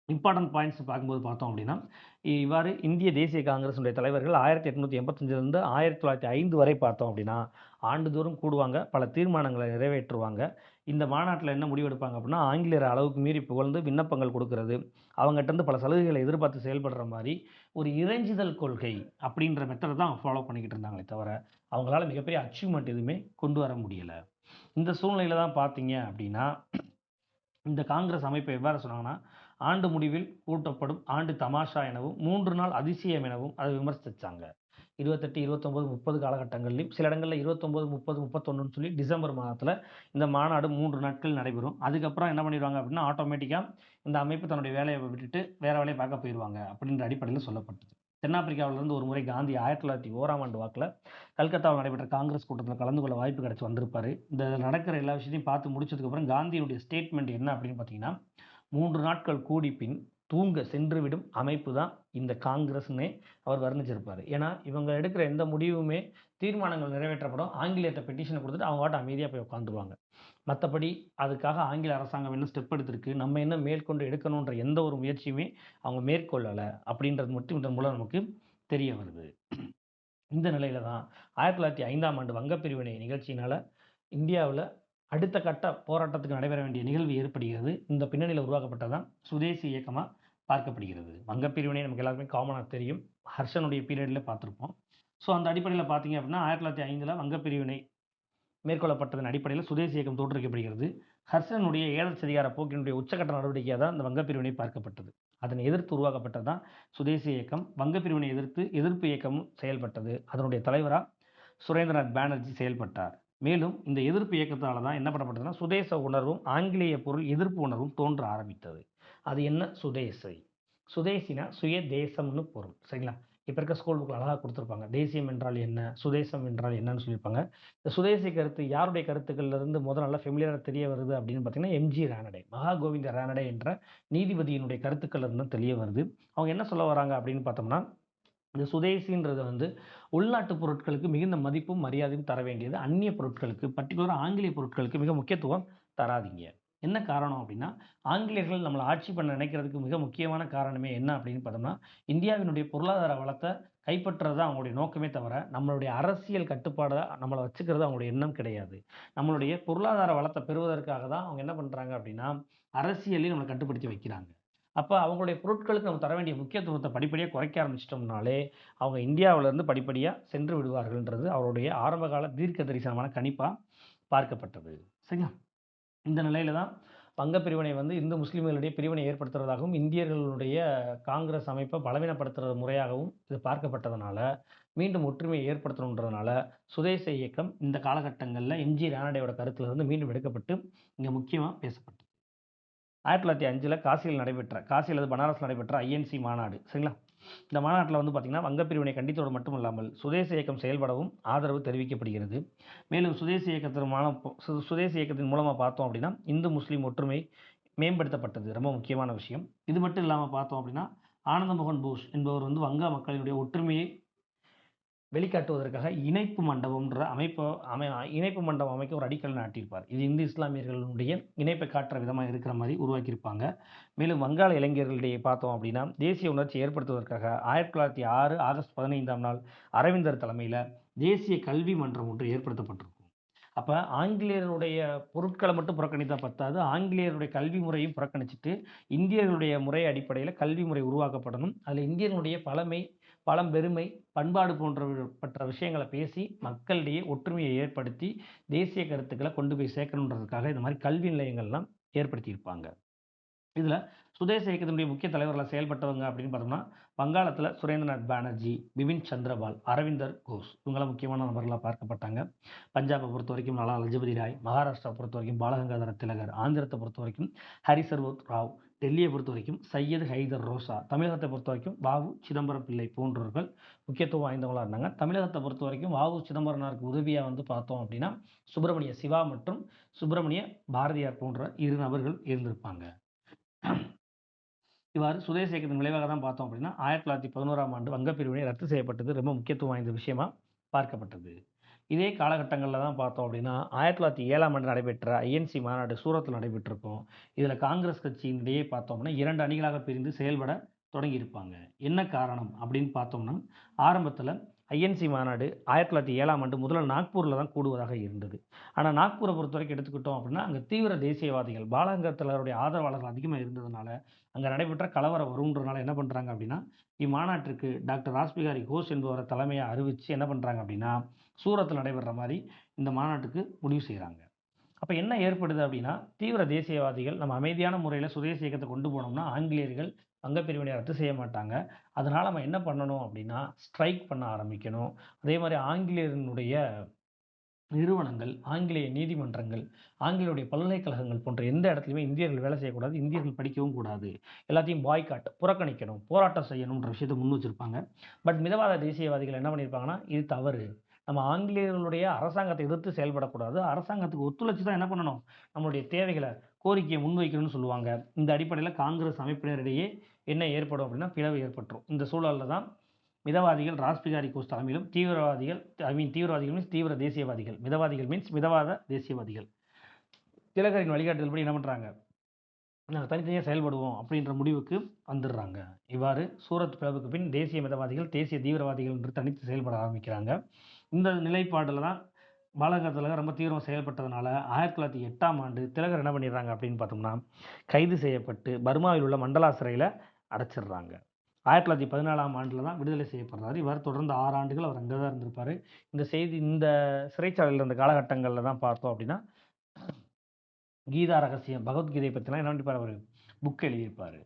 இம்பார்ட்டன்ட் பாயிண்ட்ஸ் பார்க்கும்போது பார்த்தோம் அப்படின்னா இவ்வாறு இந்திய தேசிய காங்கிரஸுடைய தலைவர்கள் 1885 1905 வரை பார்த்தோம் அப்படின்னா ஆண்டுதோறும் கூடுவாங்க, பல தீர்மானங்களை நிறைவேற்றுவாங்க. இந்த மாநாட்டில் என்ன முடிவெடுப்பாங்க அப்படின்னா, ஆங்கிலேயர் அளவுக்கு மீறி புகழ்ந்து விண்ணப்பங்கள் கொடுக்கறது, அவங்ககிட்டருந்து பல சலுகைகளை எதிர்பார்த்து செயல்படுற மாதிரி ஒரு இறைஞ்சுதல் கொள்கை அப்படின்ற மெத்தட் தான் ஃபாலோ பண்ணிக்கிட்டு இருந்தாங்களே தவிர, அவங்களால மிகப்பெரிய அச்சீவ்மெண்ட் எதுவுமே கொண்டு வர முடியலை. இந்த சூழ்நிலையில தான் பார்த்தீங்க அப்படின்னா, இந்த காங்கிரஸ் அமைப்பை எவ்வாறு சொன்னாங்கன்னா, ஆண்டு முடிவில் கூட்டப்படும் ஆண்டு தமாஷா எனவும் 3 நாள் அதிசயம் எனவும் அதை விமர்சிச்சாங்க. 28, 29, 30 காலகட்டங்கள்லையும் சில இடங்கள்ல 29, 30, 31ன்னு சொல்லி டிசம்பர் மாதத்துல இந்த மாநாடு 3 நாட்கள் நடைபெறும். அதுக்கப்புறம் என்ன பண்ணிடுவாங்க அப்படின்னா, ஆட்டோமேட்டிக்கா இந்த அமைப்பு தன்னுடைய வேலையை விட்டுட்டு வேற வேலையை பார்க்க போயிருவாங்க அப்படின்ற அடிப்படையில சொல்லப்பட்டது. தென்னாப்பிரிக்காவிலிருந்து ஒரு முறை காந்தி 1901ஆம் ஆண்டு வாக்குல கல்கத்தாவில் நடைபெற்ற காங்கிரஸ் கூட்டத்தில் கலந்து கொள்ள வாய்ப்பு கிடைச்சு வந்திருப்பாரு. இந்த நடக்கிற எல்லா விஷயத்தையும் பார்த்து முடிச்சதுக்கப்புறம் காந்தியினுடைய ஸ்டேட்மெண்ட் என்ன அப்படின்னு பார்த்தீங்கன்னா, 3 நாட்கள் கூடி பின் தூங்க சென்றுவிடும் அமைப்பு தான் இந்த காங்கிரஸ்னே அவர் வர்ணிச்சிருப்பாரு. ஏன்னா, இவங்க எடுக்கிற எந்த முடிவுமே தீர்மானங்கள் நிறைவேற்றப்படும். ஆங்கிலேயர்ட்ட பெட்டிஷன குடுத்துட்டு அவங்க பாட்டுக்கு அமைதியா போய் உட்காந்துருவாங்க. மத்தபடி அதுக்காக ஆங்கில அரசாங்கம் என்ன ஸ்டெப் எடுத்திருக்கு, நம்ம என்ன மேற்கொண்டு எடுக்கணுன்ற எந்த ஒரு முயற்சியுமே அவங்க மேற்கொள்ளல அப்படின்றது மட்டும் இதன் மூலம் நமக்கு தெரிய வருது. இந்த நிலையில தான் 1905ஆம் ஆண்டு வங்கப் பிரிவினை நிகழ்ச்சியினால இந்தியாவுல அடுத்த கட்ட போராட்டத்துக்கு நடைபெற வேண்டிய நிகழ்வு ஏற்படுகிறது. இந்த பின்னணியில உருவாக்கப்பட்டது தான் சுதேசி இயக்கமா பார்க்கப்படுகிறது. வங்கப் பிரிவினை நமக்கு எல்லாருக்குமே காமனா தெரியும். ஹர்ஷனுடைய பீரியட்ல பார்த்திருப்போம். ஸோ அந்த அடிப்படையில பார்த்தீங்க அப்படின்னா, 1905ல வங்கப் பிரிவினை மேற்கொள்ளப்பட்டதன் அடிப்படையில சுதேசி இயக்கம் தோற்றுவிக்கப்படுகிறது. ஹர்ஷனுடைய ஏதச்சதிகார போக்கினுடைய உச்சக்கட்ட நடவடிக்கையா தான் இந்த வங்கப் பிரிவினை பார்க்கப்பட்டது. அதனை எதிர்த்து உருவாக்கப்பட்டது தான் சுதேசி இயக்கம். வங்கப் பிரிவினை எதிர்ப்பு இயக்கமும் செயல்பட்டது. அதனுடைய தலைவரா சுரேந்திரநாத் பானர்ஜி செயல்பட்டார். மேலும் இந்த எதிர்ப்பு இயக்கத்தால தான் என்ன பண்ணப்பட்டதுன்னா, சுதேச உணர்வும், ஆங்கிலேய பொருள் எதிர்ப்பு உணர்வும் தோன்ற ஆரம்பித்தது. அது என்ன சுதேசை? சுதேசினா சுய தேசம்னு பொருள். சரிங்களா? இப்ப இருக்க ஸ்கூல் புக்ல அழகா குடுத்திருப்பாங்க. தேசியம் என்றால் என்ன? சுதேசம் என்றால் என்னன்னு சொல்லியிருப்பாங்க. இந்த சுதேசி கருத்து யாருடைய கருத்துக்கள்ல இருந்து நல்லா ஃபெமிலியரா தெரிய வருது அப்படின்னு பார்த்தீங்கன்னா, எம்.ஜி. ரானடே. மகாகோவிந்த ரானடே என்ற நீதிபதியினுடைய கருத்துக்கள்ல இருந்து தெரிய வருது. அவங்க என்ன சொல்ல வராங்க அப்படின்னு பார்த்தோம்னா, இந்த சுதேசின்றது வந்து உள்நாட்டு பொருட்களுக்கு மிகுந்த மதிப்பும், மரியாதையும் தர வேண்டியது. அந்நிய பொருட்களுக்கு, பர்ட்டிகுலரா ஆங்கிலேய பொருட்களுக்கு மிக முக்கியத்துவம் தராதீங்க. என்ன காரணம் அப்படின்னா, ஆங்கிலேயர்கள் நம்மள ஆட்சி பண்ண நினைக்கிறதுக்கு மிக முக்கியமான காரணமே என்ன அப்படின்னு பார்த்தோம்னா, இந்தியாவினுடைய பொருளாதார வளத்த கைப்பற்றுறது தான் அவங்களுடைய நோக்கமே தவிர, நம்மளுடைய அரசியல் கட்டுப்பாட நம்மள வச்சுக்கிறது அவங்களுடைய எண்ணம் கிடையாது. நம்மளுடைய பொருளாதார வளத்த பெறுவதற்காக தான் அவங்க என்ன பண்றாங்க அப்படின்னா, அரசியலையும் நம்மள கட்டுப்படுத்தி வைக்கிறாங்க. அப்ப அவங்களுடைய பொருட்களுக்கு நம்ம தர வேண்டிய முக்கியத்துவத்த படிப்படியா குறைக்க ஆரம்பிச்சுட்டோம்னாலே, அவங்க இந்தியாவிலிருந்து படிப்படியா சென்று விடுவார்கள்ன்றது அவருடைய ஆரம்பகால தீர்க்க தரிசனமான கணிப்பா பார்க்கப்பட்டது. சரிங்களா? இந்த நிலையில தான் வங்க பிரிவினை வந்து இந்து முஸ்லிம்களிடையே பிரிவினை ஏற்படுத்துறதாகவும், இந்தியர்களுடைய காங்கிரஸ் அமைப்ப பலவீனப்படுத்துற முறையாகவும் இது பார்க்கப்பட்டதனால, மீண்டும் ஒற்றுமையை ஏற்படுத்தணுன்றதுனால, சுதேச இயக்கம் இந்த காலகட்டங்கள்ல எம்.ஜி. ரானடேயோட கருத்திலிருந்து மீண்டும் எடுக்கப்பட்டு, இங்க முக்கியமா பேசப்பட்டது. 1905ல காசியில் அது பனாரஸ்ல நடைபெற்ற ஐஎன்சி மாநாடு. சரிங்களா? இந்த மாநாட்டில வந்து பார்த்தீங்கன்னா, வங்கப் பிரிவினை கண்டித்ததோடு மட்டுமல்லாமல், சுதேச இயக்கம் செயல்படவும் ஆதரவு தெரிவிக்கப்படுகிறது. மேலும் சுதேச இயக்கத்தின் மூலமா பார்த்தோம் அப்படின்னா, இந்து, முஸ்லீம் ஒற்றுமை மேம்படுத்தப்பட்டது. ரொம்ப முக்கியமான விஷயம். இது மட்டும் இல்லாம பார்த்தோம் அப்படின்னா, ஆனந்த மோகன் போஸ் என்பவர் வந்து வங்க மக்களினுடைய ஒற்றுமையை வெளிக்காட்டுவதற்காக இணைப்பு மண்டபம் அமைக்க ஒரு அடிக்கல் நாட்டியிருப்பார். இது இந்து இஸ்லாமியர்களுடைய இணைப்பை காட்டுற விதமா இருக்கிற மாரி உருவாக்கியிருப்பாங்க. மேலும் வங்காள இளைஞர்களிடையே பார்த்தோம் அப்படின்னா, தேசிய உணர்ச்சியை ஏற்படுத்துவதற்காக 1906 ஆகஸ்ட் 15ஆம் நாள் அரவிந்தர் தலைமையில தேசிய கல்வி மன்றம் ஒன்று ஏற்படுத்தப்பட்டிருக்கும். அப்ப ஆங்கிலேயருடைய பொருட்கள மட்டும் புறக்கணித்தா பத்தாது. ஆங்கிலேயருடைய கல்வி முறையும் புறக்கணிச்சுட்டு, இந்தியர்களுடைய முறை அடிப்படையில கல்வி முறை உருவாக்கப்படணும். அதுல இந்தியர்களுடைய பழமை, பழம்பெருமை, பண்பாடு பற்ற விஷயங்கள பேசி, மக்களிடையே ஒற்றுமையை ஏற்படுத்தி, தேசிய கருத்துக்கள கொண்டு போய் சேர்க்கணுன்றதுக்காக இந்த மாரி கல்வி நிலையங்கள்லாம் ஏற்படுத்தியிருப்பாங்க. இதுல சுதேச இயக்கத்தினுடைய முக்கிய தலைவர்களா செயல்பட்டவங்க அப்படின்னு பார்த்தோம்னா, வங்காளத்துல சுரேந்திரநாத் பானர்ஜி, பிபின் சந்திரபால், அரவிந்தர் கோஷ் இவங்கலாம் முக்கியமான நபர்களா பார்க்கப்பட்டாங்க. பஞ்சாபை பொறுத்தவரைக்கும் லாலா லஜபதி ராய், மகாராஷ்டிரா பொறுத்தவரைக்கும் பாலகங்காதர திலகர், ஆந்திரத்தை பொறுத்தவரைக்கும் ஹரிசர்வத் ராவ், டெல்லியை பொறுத்தவரைக்கும் சையது ஹைதர் ரோசா, தமிழகத்தை பொறுத்தவரைக்கும் வ.உ. சிதம்பரம் பிள்ளை போன்றவர்கள் முக்கியத்துவம் வாய்ந்தவங்களா இருந்தாங்க. தமிழகத்தை பொறுத்தவரைக்கும் வ.உ. சிதம்பரனாருக்கு உதவியா வந்து பார்த்தோம் அப்படின்னா, சுப்பிரமணிய சிவா மற்றும் சுப்பிரமணிய பாரதியார் போன்ற 2 நபர்கள் இருந்திருப்பாங்க. இவ்வாறு சுதேச இயக்கத்தின் விளைவாக தான் பார்த்தோம் அப்படின்னா, 1911ஆம் ஆண்டு வங்கப் பிரிவினை ரத்து செய்யப்பட்டது ரொம்ப முக்கியத்துவம் வாய்ந்த விஷயமா பார்க்கப்பட்டது. இதே காலகட்டங்கள்ல தான் பார்த்தோம் அப்படின்னா, 1907ஆம் ஆண்டு நடைபெற்ற ஐஎன்சி மாநாடு சூரத்ல நடைபெற்றிருக்கும். இதுல காங்கிரஸ் கட்சியினிடையே பார்த்தோம் அப்படின்னா, 2 அணிகளாக பிரிந்து செயல்பட தொடங்கியிருப்பாங்க. என்ன காரணம் அப்படின்னு பார்த்தோம்னா, ஆரம்பத்துல ஐஎன்சி மாநாடு 1907ஆம் ஆண்டு முதல்ல நாக்பூரில் தான் கூடுவதாக இருந்தது. ஆனால் நாக்பூரை பொறுத்த வரைக்கும் எடுத்துக்கிட்டோம் அப்படின்னா, அங்கே தீவிர தேசியவாதிகள் பாலகங்காதரருடைய ஆதரவாளர்கள் அதிகமாக இருந்ததுனால, அங்கே நடைபெற்ற கலவரம் வரும்ன்றனால என்ன பண்ணுறாங்க அப்படின்னா, இம்மாநாட்டிற்கு டாக்டர் ராஸ்பிகாரி கோஷ் என்பவரை தலைமையாக அறிவித்து என்ன பண்ணுறாங்க அப்படின்னா, சூரத்தில் நடைபெற மாதிரி இந்த மாநாட்டுக்கு முடிவு செய்கிறாங்க. அப்போ என்ன ஏற்படுது அப்படின்னா, தீவிர தேசியவாதிகள் நம்ம அமைதியான முறையில் சுதேசி இயக்கத்தை கொண்டு போனோம்னா ஆங்கிலேயர்கள் வங்கப்பிரிவினை ரத்து செய்ய மாட்டாங்க. அதனால் நம்ம என்ன பண்ணணும் அப்படின்னா, ஸ்ட்ரைக் பண்ண ஆரம்பிக்கணும். அதே மாதிரி ஆங்கிலேயர்களுடைய நிறுவனங்கள், ஆங்கிலேய நீதிமன்றங்கள், ஆங்கிலேயருடைய பல்கலைக்கழகங்கள் போன்ற எந்த இடத்துலையுமே இந்தியர்கள் வேலை செய்யக்கூடாது, இந்தியர்கள் படிக்கவும் கூடாது, எல்லாத்தையும் பாய்காட் புறக்கணிக்கணும், போராட்டம் செய்யணுன்ற விஷயத்தை முன் வச்சுருப்பாங்க. பட் மிதவாத தேசியவாதிகள் என்ன பண்ணியிருப்பாங்கன்னா, இது தவறு, நம்ம ஆங்கிலேயர்களுடைய அரசாங்கத்தை எதிர்த்து செயல்படக்கூடாது, அரசாங்கத்துக்கு ஒத்துழைச்சி தான் என்ன பண்ணணும், நம்மளுடைய தேவைகளை கோரிக்கையை முன்வைக்கணும்னு சொல்லுவாங்க. இந்த அடிப்படையில் காங்கிரஸ் அமைப்பினரிடையே என்ன ஏற்படும் அப்படின்னா, பிளவு ஏற்பட்டுரும். இந்த சூழலில் தான் மிதவாதிகள் ராஸ்பிகாரி கோஷ் தலைமையிலும், தீவிரவாதிகள் மீன்ஸ் தீவிர தேசியவாதிகள், மிதவாதிகள் மீன்ஸ் மிதவாத தேசியவாதிகள் திலகரின் வழிகாட்டுதல்படி என்ன பண்ணுறாங்க, நாங்கள் தனித்தனியாக செயல்படுவோம் அப்படின்ற முடிவுக்கு வந்துடுறாங்க. இவ்வாறு சூரத் பிளவுக்கு பின் தேசிய மிதவாதிகள், தேசிய தீவிரவாதிகள் என்று தனித்து செயல்பட ஆரம்பிக்கிறாங்க. இந்த நிலைப்பாடில் தான் பாலகங்காதர திலகர் ரொம்ப தீவிரம் செயல்பட்டதுனால 1908ஆம் ஆண்டு திலகர் என்ன பண்ணிடுறாங்க அப்படின்னு பார்த்தோம்னா, கைது செய்யப்பட்டு பர்மாவில் உள்ள மண்டலா சிறையில் அடைச்சிடுறாங்க. 1914ஆம் ஆண்டில் தான் விடுதலை செய்யப்படுறாரு. இவர் தொடர்ந்து 6 ஆண்டுகள் அவர் அங்கே தான் இருந்திருப்பார். இந்த சிறைச்சாலையில் இருந்த காலகட்டங்களில் தான் பார்த்தோம் அப்படின்னா, கீதா ரகசியம், பகவத்கீதை பற்றிலாம் என்ன பண்ணிப்பார், அவர் புக் எழுதியிருப்பார்.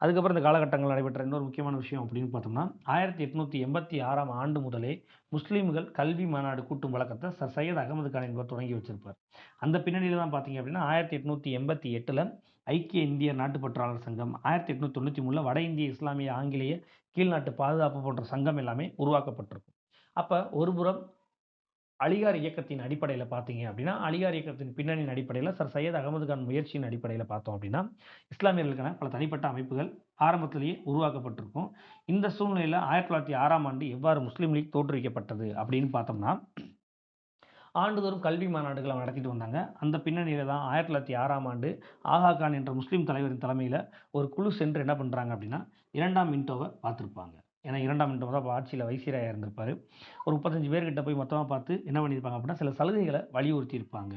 அதுக்கப்புறம் இந்த காலகட்டங்கள் நடைபெற்ற இன்னொரு முக்கியமான விஷயம் அப்படின்னு பார்த்தோம்னா, 1886ஆம் ஆண்டு முதலே முஸ்லீம்கள் கல்வி மாநாடு கூட்டும் வழக்கத்தை சர் சையத் அகமது கான் என்பவர் தொடங்கி வச்சிருப்பார். அந்த பின்னணியில் தான் பார்த்தீங்க அப்படின்னா 1888ல் ஐக்கிய இந்திய நாட்டுப்பற்றாளர் சங்கம், 1893ல் வட இந்திய இஸ்லாமிய ஆங்கிலேய கீழ்நாட்டு பாதுகாப்பு போன்ற சங்கம் எல்லாமே உருவாக்கப்பட்டிருக்கும். அப்போ ஒருபுறம் அலிகார் இயக்கத்தின் அடிப்படையில் பார்த்தீங்க அப்படின்னா, அலிகார் இயக்கத்தின் பின்னணியின் அடிப்படையில் சர் சையத் அகமது கான் முயற்சியின் அடிப்படையில் பார்த்தோம் அப்படின்னா, இஸ்லாமியர்களுக்கான பல தனிப்பட்ட அமைப்புகள் ஆரம்பத்திலேயே உருவாக்கப்பட்டிருக்கும். இந்த சூழ்நிலையில் 1906ஆம் ஆண்டு எவ்வாறு முஸ்லீம் லீக் தோற்றுவிக்கப்பட்டது அப்படின்னு பார்த்தோம்னா, ஆண்டுதோறும் கல்வி மாநாடுகளை நடத்திட்டு வந்தாங்க. அந்த பின்னணியில் தான் 1906ஆம் ஆண்டு ஆகா கான் என்ற முஸ்லீம் தலைவரின் தலைமையில் ஒரு குழு சென்று என்ன பண்ணுறாங்க அப்படின்னா, 2ஆம் மின்டோவை பார்த்துருப்பாங்க. ஏன்னா 2ஆம் மின்டோ தான் ஆட்சியில் வைசிராயாக இருந்திருப்பார். ஒரு 35 பேர்கிட்ட போய் மொத்தமாக பார்த்து என்ன பண்ணியிருப்பாங்க அப்படின்னா, சில சலுகைகளை வலியுறுத்தி இருப்பாங்க.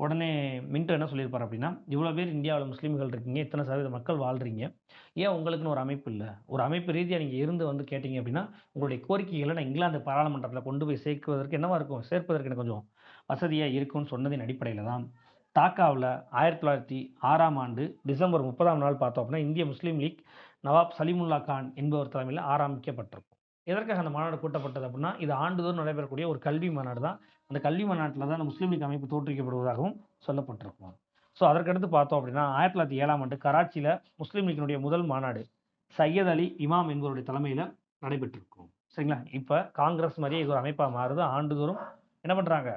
உடனே மின்டோ என்ன சொல்லியிருப்பார் அப்படின்னா, இவ்வளோ பேர் இந்தியாவில் முஸ்லீம்கள் இருக்கீங்க, இத்தனை சதவீத மக்கள் வாழ்கிறீங்க, ஏன் உங்களுக்குன்னு ஒரு அமைப்பு இல்லை, ஒரு அமைப்பு ரீதியாக நீங்கள் இருந்து வந்து கேட்டீங்க அப்படின்னா உங்களுடைய கோரிக்கைகளை நான் இங்கிலாந்து பாராளுமன்றத்தில் கொண்டு போய் சேர்ப்பதற்கு என்னவா இருக்கும், சேர்ப்பதற்கு எனக்கு கொஞ்சம் வசதியாக இருக்கும்னு சொன்னதின் அடிப்படையில் தான் டாக்காவில் 1906ஆம் ஆண்டு டிசம்பர் 30ஆம் நாள் பார்த்தோம் அப்படின்னா, இந்திய முஸ்லீம் லீக் நவாப் சலீமுல்லா கான் என்பவர் தலைமையில் ஆரம்பிக்கப்பட்டிருக்கும். எதற்காக அந்த மாநாடு கூட்டப்பட்டது அப்படின்னா, இது ஆண்டுதோறும் நடைபெறக்கூடிய ஒரு கல்வி மாநாடு தான். அந்த கல்வி மாநாட்டில் தான் அந்த முஸ்லீம் லீக் அமைப்பு தோற்றுவிக்கப்படுவதாகவும் சொல்லப்பட்டிருக்கும். ஸோ அதற்கடுத்து பார்த்தோம் அப்படின்னா 1907ஆம் ஆண்டு கராச்சியில் முஸ்லீம் லீக்கினுடைய முதல் மாநாடு சையத் அலி இமாம் என்பவருடைய தலைமையில் நடைபெற்றிருக்கும். சரிங்களா? இப்போ காங்கிரஸ் மாதிரியே இது ஒரு அமைப்பாக மாறுது. ஆண்டுதோறும் என்ன பண்ணுறாங்க,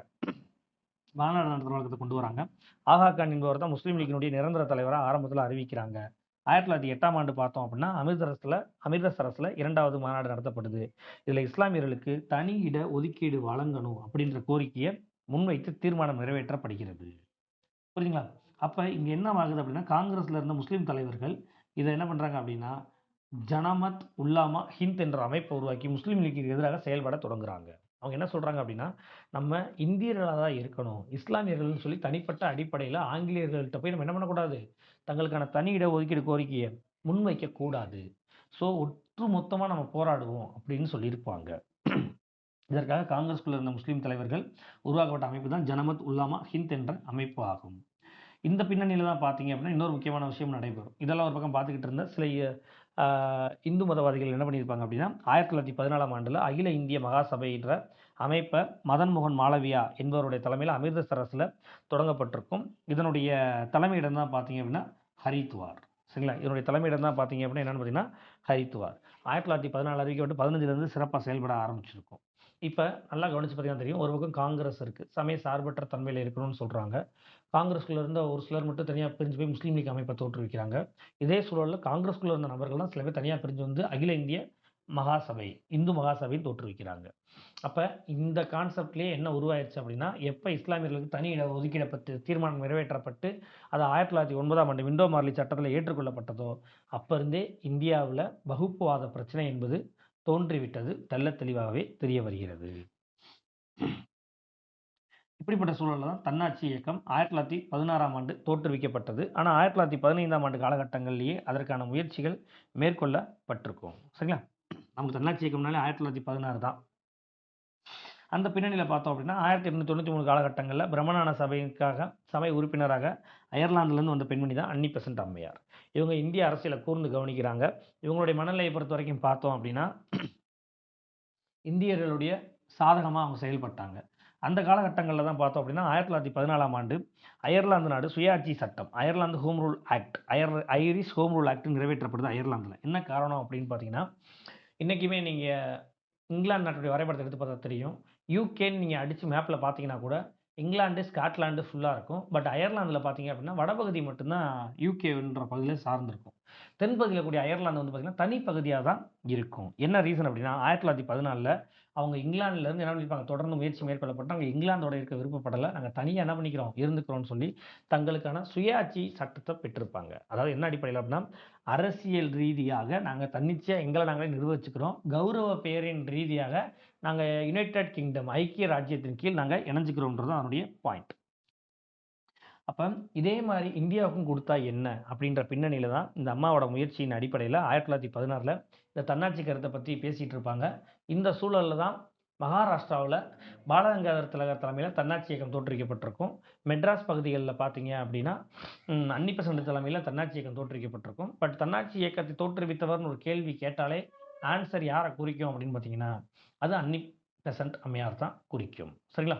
மாநாடு நடத்துகிற வழக்கத்தை கொண்டு வராங்க. ஆகா கான் என்பவர் தான் முஸ்லீம் லீக்கினுடைய நிரந்தர தலைவராக ஆரம்பத்தில் அறிவிக்கிறாங்க. 1908ஆம் ஆண்டு பார்த்தோம் அப்படின்னா அமிர்தசரஸில் 2வது மாநாடு நடத்தப்படுது. இதில் இஸ்லாமியர்களுக்கு தனி இட ஒதுக்கீடு வழங்கணும் அப்படின்ற கோரிக்கையை முன்வைத்து தீர்மானம் நிறைவேற்றப்படுகிறது. புரியுதுங்களா? அப்போ இங்கே என்ன ஆகுது அப்படின்னா, காங்கிரஸில் இருந்த முஸ்லீம் தலைவர்கள் இதை என்ன பண்ணுறாங்க அப்படின்னா, ஜனமத் உல்லாமா ஹிந்த் என்ற அமைப்பை உருவாக்கி முஸ்லீம் லீக்கிற்கு எதிராக செயல்பட தொடங்குறாங்க. அவங்க என்ன சொல்கிறாங்க அப்படின்னா, நம்ம இந்தியர்களாக தான் இருக்கணும், இஸ்லாமியர்கள்னு சொல்லி தனிப்பட்ட அடிப்படையில் ஆங்கிலேயர்கள்ட்ட போய் நம்ம என்ன பண்ணக்கூடாது, தங்களுக்கான தனி இட ஒதுக்கீடு கோரிக்கையை முன்வைக்கக்கூடாது. ஸோ ஒட்டு மொத்தமாக நம்ம போராடுவோம் அப்படின்னு சொல்லியிருப்பாங்க. இதற்காக காங்கிரஸ்குள்ள இருந்த முஸ்லீம் தலைவர்கள் உருவாக்கப்பட்ட அமைப்பு தான் ஜனமத் உல்லாமா ஹிந்த் என்ற அமைப்பு ஆகும். இந்த பின்னணியில் தான் பார்த்தீங்க அப்படின்னா இன்னொரு முக்கியமான விஷயம் நடைபெறும். இதெல்லாம் ஒரு பக்கம் பார்த்துக்கிட்டு இருந்த சில இந்து மதவாதிகள் என்ன பண்ணியிருப்பாங்க அப்படின்னா, 1914ஆம் ஆண்டில் அகில இந்திய மகாசபை என்ற அமைப்பை மதன் மோகன் மாளவியா என்பவருடைய தலைமையில் அமிர்தசரஸில் தொடங்கப்பட்டிருக்கும். இதனுடைய தலைமையிடம் தான் பார்த்தீங்க அப்படின்னா ஹரித்வார். சரிங்களா? இதனுடைய தலைமையிடம் தான் பார்த்தீங்க அப்படின்னா என்னென்னு பார்த்தீங்கன்னா ஹரித்வார். 1914 அறிவிக்கப்பட்டு 15லேருந்து சிறப்பாக செயல்பட ஆரம்பிச்சிருக்கும். இப்போ நல்லா கவனித்து பார்த்தீங்கன்னா தெரியும், ஒரு பக்கம் காங்கிரஸ் இருக்குது, சமய சார்பற்ற தன்மையில் இருக்கணும்னு சொல்கிறாங்க. காங்கிரஸ்குள்ளே இருந்த ஒரு சிலர் மட்டும் தனியாக பிரிஞ்சு போய் முஸ்லீம் லீக் அமைப்பை தோற்றுவிக்கிறாங்க. இதே சூழலில் காங்கிரஸ்குள்ளே இருந்த நபர்கள் தான் சில பேர் தனியாக பிரிஞ்சு வந்து அகில இந்திய மகாசபை, இந்து மகாசபையை தோற்றுவிக்கிறாங்க. அப்போ இந்த கான்செப்ட்லேயே என்ன உருவாயிருச்சு அப்படின்னா, எப்போ இஸ்லாமியர்களுக்கு தனி இட ஒதுக்கீடை பற்றி தீர்மானம் நிறைவேற்றப்பட்டு அது 1909ஆம் ஆண்டு விண்டோ மார்லி சட்டத்தில் ஏற்றுக்கொள்ளப்பட்டதோ அப்போ இருந்தே இந்தியாவில் வகுப்புவாத பிரச்சனை என்பது தோன்றிவிட்டது தெள்ளத் தெளிவாகவே தெரிய வருகிறது. இப்படிப்பட்ட சூழல்ல தான் தன்னாட்சி இயக்கம் 1916ஆம் ஆண்டு தோற்றுவிக்கப்பட்டது. ஆனா 1915ஆம் ஆண்டு காலகட்டங்கள்லேயே அதற்கான முயற்சிகள் மேற்கொள்ளப்பட்டிருக்கும். சரிங்களா? நமக்கு தன்னாட்சி இயக்கம்னாலே 1916 தான். அந்த பின்னணியில பார்த்தோம் அப்படின்னா 1893 காலகட்டங்கள்ல பிரம்மஞான சபை உறுப்பினராக அயர்லாந்துலேருந்து வந்த பெண்மணி தான் அன்னி பெசன்ட் அம்மையார். இவங்க இந்திய அரசியலை கூர்ந்து கவனிக்கிறாங்க. இவங்களுடைய மனநிலையை பொறுத்தவரைக்கும் பார்த்தோம் அப்படின்னா, இந்தியர்களுடைய சாதகமா அவங்க செயல்பட்டாங்க. அந்த காலகட்டங்கள்ல தான் பார்த்தோம் அப்படின்னா 1914ஆம் ஆண்டு அயர்லாந்து நாடு சுயாட்சி சட்டம் அயர்லாந்து home rule act Irish home rule act நிறைவேற்றப்படுது அயர்லாந்துல. என்ன காரணம் அப்படின்னு பார்த்தீங்கன்னா, இன்னைக்குமே நீங்க இங்கிலாந்து நாட்டுடைய வரைபடத்தை எடுத்து பார்த்தா தெரியும். யூகேன்னு நீங்க அடிச்சு மேப்ல பார்த்தீங்கன்னா கூட, இங்கிலாந்து, ஸ்காட்லாந்து ஃபுல்லா இருக்கும். பட் அயர்லாந்துல பார்த்தீங்க அப்படின்னா, வடபகுதி மட்டும் தான் யூகேன்ற பகுதியில சார்ந்திருக்கும். தென்பகுதியில கூடிய அயர்லாந்து வந்து பார்த்தீங்கன்னா, தனி பகுதியா தான் இருக்கும். என்ன ரீசன் அப்படின்னா, 1914ல அவங்க இங்கிலாந்துலேருந்து என்ன பண்ணியிருப்பாங்க, தொடர்ந்து முயற்சி மேற்கொள்ளப்பட்டு, நாங்க இங்கிலாந்தோட இருக்க விருப்பப்படல. நாங்க தனியா என்ன பண்ணிக்கிறோம், இருந்துக்கிறோம்னு சொல்லி, தங்களுக்கான சுயாட்சி சட்டத்த பெற்றிருப்பாங்க. அதாவது என்ன அடிப்படையில அப்படின்னா, அரசியல் ரீதியாக நாங்க தன்னிச்சையா எங்கள நாங்களே நிர்வகிச்சுக்கிறோம். கௌரவ பேரின் ரீதியாக நாங்க யுனைட்டட் கிங்டம் ஐக்கிய ராஜ்யத்தின் கீழ் நாங்க இணைஞ்சுக்கிறோம்ன்றது தான் அதனுடைய பாயிண்ட். அப்ப இதே மாரி இந்தியாவுக்கும் குடுத்தா என்ன? அப்படின்ற பின்னணியில தான் இந்த அம்மாவோட முயற்சியின் அடிப்படையில 1916ல இந்த தன்னாட்சி கருத்த பத்தி பேசிட்டு இருப்பாங்க. இந்த சூழல்ல தான் மகாராஷ்டிராவுல பாலகங்காதர திலகர் தலைமையில தன்னாட்சி இயக்கம் தோற்றுவிக்கப்பட்டிருக்கும். மெட்ராஸ் பகுதிகள்ல பார்த்தீங்க அப்படின்னா, அன்னி பெசன்ட் தலைமையில தன்னாட்சி இயக்கம் தோற்றுவிக்கப்பட்டிருக்கும். பட் தன்னாட்சி இயக்கத்தை தோற்றுவித்தவர்ன்னு ஒரு கேள்வி கேட்டாலே, ஆன்சர் யார குறிக்கும் அப்படின்னு பார்த்தீங்கன்னா, அது அன்னி பெசன்ட் அம்மையார் தான் குறிக்கும். சரிங்களா?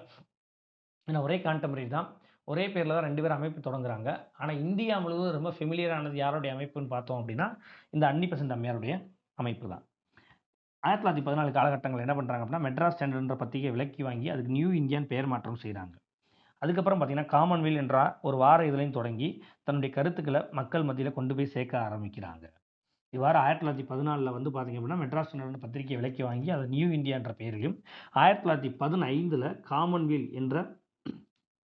ஏன்னா ஒரே கான்டெம்பரரி தான். ஒரே பேர்ல தான் 2 பேரும் அமைப்பு தொடங்குறாங்க. ஆனா இந்தியா முழுவதும் ரொம்ப ஃபெமிலியர் ஆனது யாருடைய அமைப்புன்னு பார்த்தோம் அப்படின்னா, இந்த அன்னி பெசன்ட் அம்மையாருடைய அமைப்பு தான். 1914 காலகட்டங்கள்ல என்ன பண்றாங்க அப்படின்னா, மெட்ராஸ் ஸ்டாண்டர்ட்ன்ற பத்திரிகையை விலக்கி வாங்கி அதுக்கு நியூ இந்தியான்னு பெயர் மாற்றம் செய்றாங்க. அதுக்கப்புறம் பார்த்தீங்கன்னா, காமன்வெல் என்ற ஒரு வார இதழையும் தொடங்கி தன்னுடைய கருத்துக்கள மக்கள் மத்தியில கொண்டு போய் சேர்க்க ஆரம்பிக்கிறாங்க. இவ்வாறு 1914ல வந்து பார்த்தீங்க அப்படின்னா, மெட்ராஸ் ஸ்டாண்டர்ட்ன்ற பத்திரிகையை விலக்கி வாங்கி அதை நியூ இந்தியா என்ற பெயரிலும், 1915ல காமன்வெல் என்ற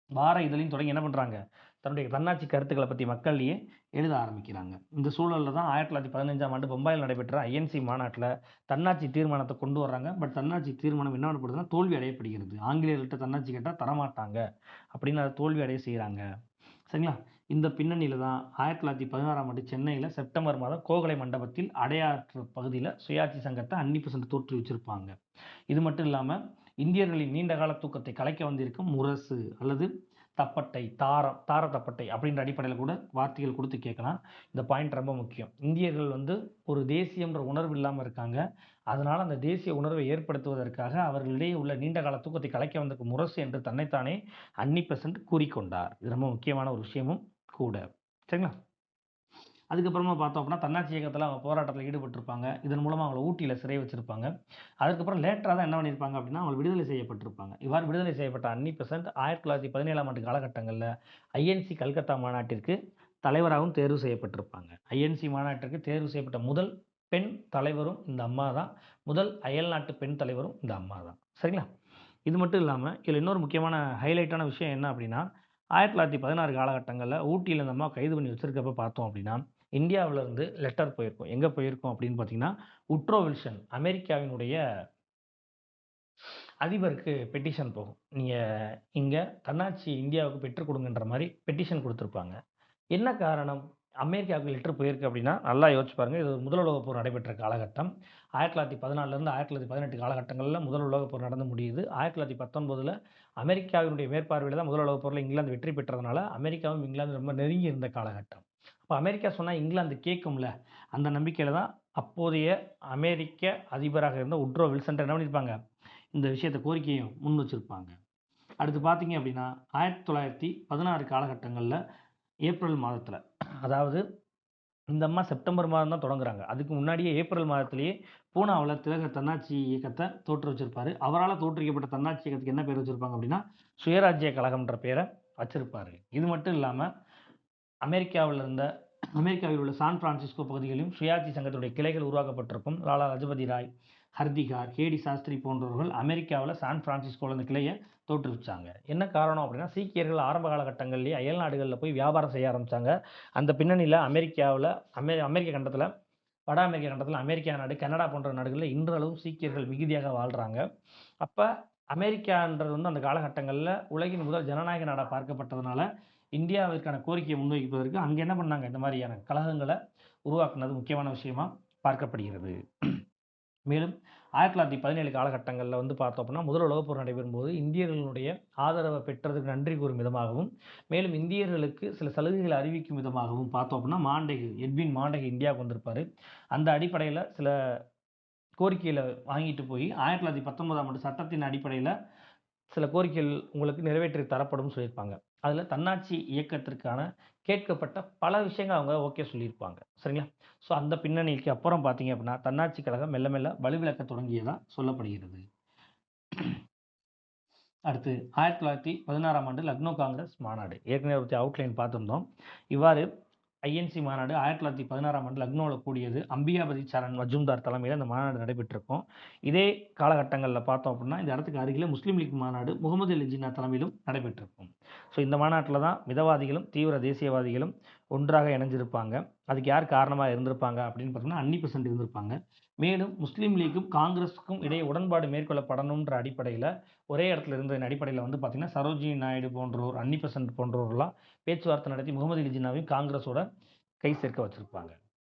வார இதழையும் தொடங்கி என்ன பண்றாங்க, தன்னுடைய தன்னாட்சி கருத்துக்கள பத்தி மக்களிடையே எழுத ஆரம்பிக்கிறாங்க. இந்த சூழல்ல தான் 1915ஆம் ஆண்டு பம்பாயில நடைபெற்ற ஐஎன்சி மாநாட்டுல தன்னாட்சி தீர்மானத்த கொண்டு வர்றாங்க. பட் தன்னாட்சி தீர்மானம் என்ன பண்ணப்படுதுன்னா, தோல்வி அடையப்படுகிறது. ஆங்கிலேயர்கள்ட்ட தன்னாட்சி கேட்டா தரமாட்டாங்க அப்படின்னு அத தோல்வி அடைய செய்றாங்க. சரிங்களா? இந்த பின்னணியில தான் 1916ஆம் ஆண்டு சென்னையில செப்டம்பர் மாதம் கோகலை மண்டபத்தில் அடையாற்று பகுதியில சுயாட்சி சங்கத்த அன்னி பெசன்ட் தோற்றுவிச்சிருப்பாங்க. இது மட்டும் இல்லாம, இந்தியர்களின் நீண்ட கால தூக்கத்தை கலைக்க வந்திருக்கும் முரசு அல்லது தப்பட்டை, தார தப்பட்டை அப்படின்ற அடிப்படையில கூட வார்த்தைகள் குடுத்து கேட்கலாம். இந்த பாயிண்ட் ரொம்ப முக்கியம். இந்தியர்கள் வந்து ஒரு தேசியம்ன்ற உணர்வு இல்லாம இருக்காங்க. அதனால அந்த தேசிய உணர்வை ஏற்படுத்துவதற்காக அவர்களிடையே உள்ள நீண்ட கால தூக்கத்தை கலைக்க வந்திருக்கும் முரசு என்று தன்னைத்தானே அன்னி பெசன்ட் கூறிக்கொண்டார். இது ரொம்ப முக்கியமான ஒரு விஷயமும் கூட. சரிங்களா? அதுக்கப்புறமா பார்த்தோம் அப்படின்னா, தன்னாட்சி இயக்கத்தில அவங்க போராட்டத்தில ஈடுபட்டிருப்பாங்க. இதன் மூலமா அவங்கள ஊட்டியில சிறை வச்சிருப்பாங்க. அதுக்கப்புறம் லேட்டரா தான் என்ன பண்ணியிருப்பாங்க அப்படின்னா, அவங்க விடுதலை செய்யப்பட்டிருப்பாங்க. இவ்வாறு விடுதலை செய்யப்பட்ட அன்னி பெசன்ட் 1917ஆம் ஆண்டு காலகட்டங்கள்ல ஐஎன்சி கல்கத்தா மாநாட்டிற்கு தலைவராகவும் தேர்வு செய்யப்பட்டிருப்பாங்க. ஐஎன்சி மாநாட்டிற்கு தேர்வு செய்யப்பட்ட முதல் பெண் தலைவரும் இந்த அம்மா தான். முதல் அயல்நாட்டு பெண் தலைவரும் இந்த அம்மா தான். சரிங்களா? இது மட்டும் இல்லாம, இதில இன்னொரு முக்கியமான ஹைலைட்டான விஷயம் என்ன அப்படின்னா, 1916 காலகட்டங்கள்ல ஊட்டியில இந்த அம்மாவ கைது பண்ணி வச்சிருக்கப்ப பார்த்தோம் அப்படின்னா, இந்தியாவிலிருந்து லெட்டர் போயிருக்கும். எங்க போயிருக்கும் அப்படின்னு பார்த்தீங்கன்னா, உட்ரோ வில்சன் அமெரிக்காவினுடைய அதிபருக்கு பெட்டிஷன் போகும். நீங்க இங்க தன்னாட்சி இந்தியாவுக்கு பெற்றுக் குடுங்கன்ற மாரி பெட்டிஷன் குடுத்திருப்பாங்க. என்ன காரணம்? அமெரிக்காவுக்கு லெட்டர் போயிருக்கு அப்படின்னா, நல்லா யோசிச்சு பாருங்க. இது முதல் உலகப் போர் நடைபெற்ற காலகட்டம். 1914லேருந்து 1918 காலகட்டங்கள்ல முதல் உலகப் போர் நடந்து முடியுது. 1919ல அமெரிக்காவினுடைய மேற்பார்வையில தான் முதல் உலகப் போர்ல இங்கிலாந்து வெற்றி பெற்றதுனால, அமெரிக்காவும் இங்கிலாந்தும் ரொம்ப நெருங்கி இருந்த காலகட்டம். அப்ப அமெரிக்கா சொன்னா இங்கிலாந்து கேட்கும்ல. அந்த நம்பிக்கையில தான் அப்போதைய அமெரிக்க அதிபராக இருந்த உட்ரோ வில்சன் என்ன பண்ணியிருப்பாங்க, இந்த விஷயத்த கோரிக்கையும் முன் வச்சிருப்பாங்க. அடுத்து பார்த்தீங்க அப்படின்னா, 1916 காலகட்டங்கள்ல ஏப்ரல் மாதத்தில, அதாவது இந்த அம்மா செப்டம்பர் மாதம் தான் தொடங்குறாங்க. அதுக்கு முன்னாடியே ஏப்ரல் மாதத்திலேயே பூனாவுல திலகர் தன்னாட்சி இயக்கத்த தோற்றுவிச்சிருப்பாரு. அவரால தோற்றுவிக்கப்பட்ட தன்னாட்சி இயக்கத்துக்கு என்ன பேர் வச்சிருப்பாங்க அப்படின்னா, சுயராஜ்ய கழகம்ன்ற பேர வச்சிருப்பாரு. இது மட்டும் இல்லாம, அமெரிக்காவுல இருந்த அமெரிக்காவில் உள்ள சான் பிரான்சிஸ்கோ பகுதிகளிலும் சுயாட்சி சங்கத்துடைய கிளைகள் உருவாக்கப்பட்டிருக்கும். லாலா லஜபதி ராய், ஹர்திகார், கேடி சாஸ்திரி போன்றவர்கள் அமெரிக்காவுல சான் பிரான்சிஸ்கோல இந்த கிளைய தோற்றுவிச்சாங்க. என்ன காரணம் அப்படின்னா, சீக்கியர்கள் ஆரம்ப காலகட்டங்கள்லேயே அயல் நாடுகள்ல போய் வியாபாரம் செய்ய ஆரம்பிச்சாங்க. அந்த பின்னணியில அமெரிக்காவுல அமெரிக்க கண்டத்தில வட அமெரிக்கா கண்டத்தில் அமெரிக்கா நாடு, கனடா போன்ற நாடுகளில் இன்றளவும் சீக்கியர்கள் மிகுதியாக வாழ்றாங்க. அப்ப அமெரிக்கான்றது வந்து அந்த காலகட்டங்கள்ல உலகின் முதல் ஜனநாயக நாடா பார்க்கப்பட்டதுனால, இந்தியாவிற்கான கோரிக்கையை முன்வைப்பதற்கு அங்க என்ன பண்ணாங்க, இந்த மாதிரியான கழகங்கள உருவாக்குனது முக்கியமான விஷயமா பார்க்கப்படுகிறது. மேலும் 1917 காலகட்டங்கள்ல வந்து பார்த்தோம் அப்படின்னா, முதல் உலகப் போர் நடைபெறும்போது இந்தியர்களுடைய ஆதரவ பெற்றதுக்கு நன்றி கூறும் விதமாகவும், மேலும் இந்தியர்களுக்கு சில சலுகைகளை அறிவிக்கும் விதமாகவும் பார்த்தோம் அப்படின்னா, மாண்டேகு, எட்வின் மாண்டேகு இந்தியாவுக்கு வந்திருப்பாரு. அந்த அடிப்படையில சில கோரிக்கைகள வாங்கிட்டு போய் 1919ஆம் ஆண்டு சட்டத்தின் அடிப்படையில சில கோரிக்கைகள் உங்களுக்கு நிறைவேற்றி தரப்படும்னு சொல்லியிருப்பாங்க. அதுல தன்னாட்சி இயக்கத்திற்கான கேட்கப்பட்ட பல விஷயங்கள் அவங்க ஓகே சொல்லியிருப்பாங்க. சரிங்களா? ஸோ அந்த பின்னணிக்கு அப்புறம் பார்த்தீங்க அப்படின்னா, தன்னாட்சி கழகம் மெல்ல மெல்ல வலுவிழக்கத் தொடங்கியதா சொல்லப்படுகிறது. அடுத்து 1916ஆம் ஆண்டு லக்னோ காங்கிரஸ் மாநாடு. ஏற்கனவே ஒரு அவுட்லைன் பார்த்திருந்தோம். இவ்வாறு ஐஎன்சி மாநாடு 1916ஆம் ஆண்டு லக்னோல கூடியது. அம்பிகாபதி சரண் மஜும்தார் தலைமையில இந்த மாநாடு நடைபெற்றிருக்கும். இதே காலகட்டங்கள்ல பார்த்தோம் அப்படின்னா, இந்த இடத்துக்கு அருகில முஸ்லீம் லீக் மாநாடு முகமது அலி ஜின்னா தலைமையிலும் நடைபெற்றிருக்கும். ஸோ இந்த மாநாட்டில தான் மிதவாதிகளும், தீவிர தேசியவாதிகளும் ஒன்றாக இணைஞ்சிருப்பாங்க. அதுக்கு யார் காரணமா இருந்திருப்பாங்க அப்படின்னு பார்த்தீங்கன்னா, அன்னி பெசன்ட் இருந்திருப்பாங்க. மேலும் முஸ்லீம் லீக்கும் காங்கிரஸுக்கும் இடையே உடன்பாடு மேற்கொள்ளப்படணுன்ற அடிப்படையில, ஒரே இடத்துல இருந்ததன் அடிப்படையில வந்து பார்த்தீங்கன்னா, சரோஜினி நாயுடு போன்றோர், அன்னி பெசன்ட் போன்றோர்லாம் பேச்சுவார்த்தை நடத்தி முகமது அலி ஜின்னாவையும் காங்கிரஸோட கை சேர்க்க வச்சிருப்பாங்க.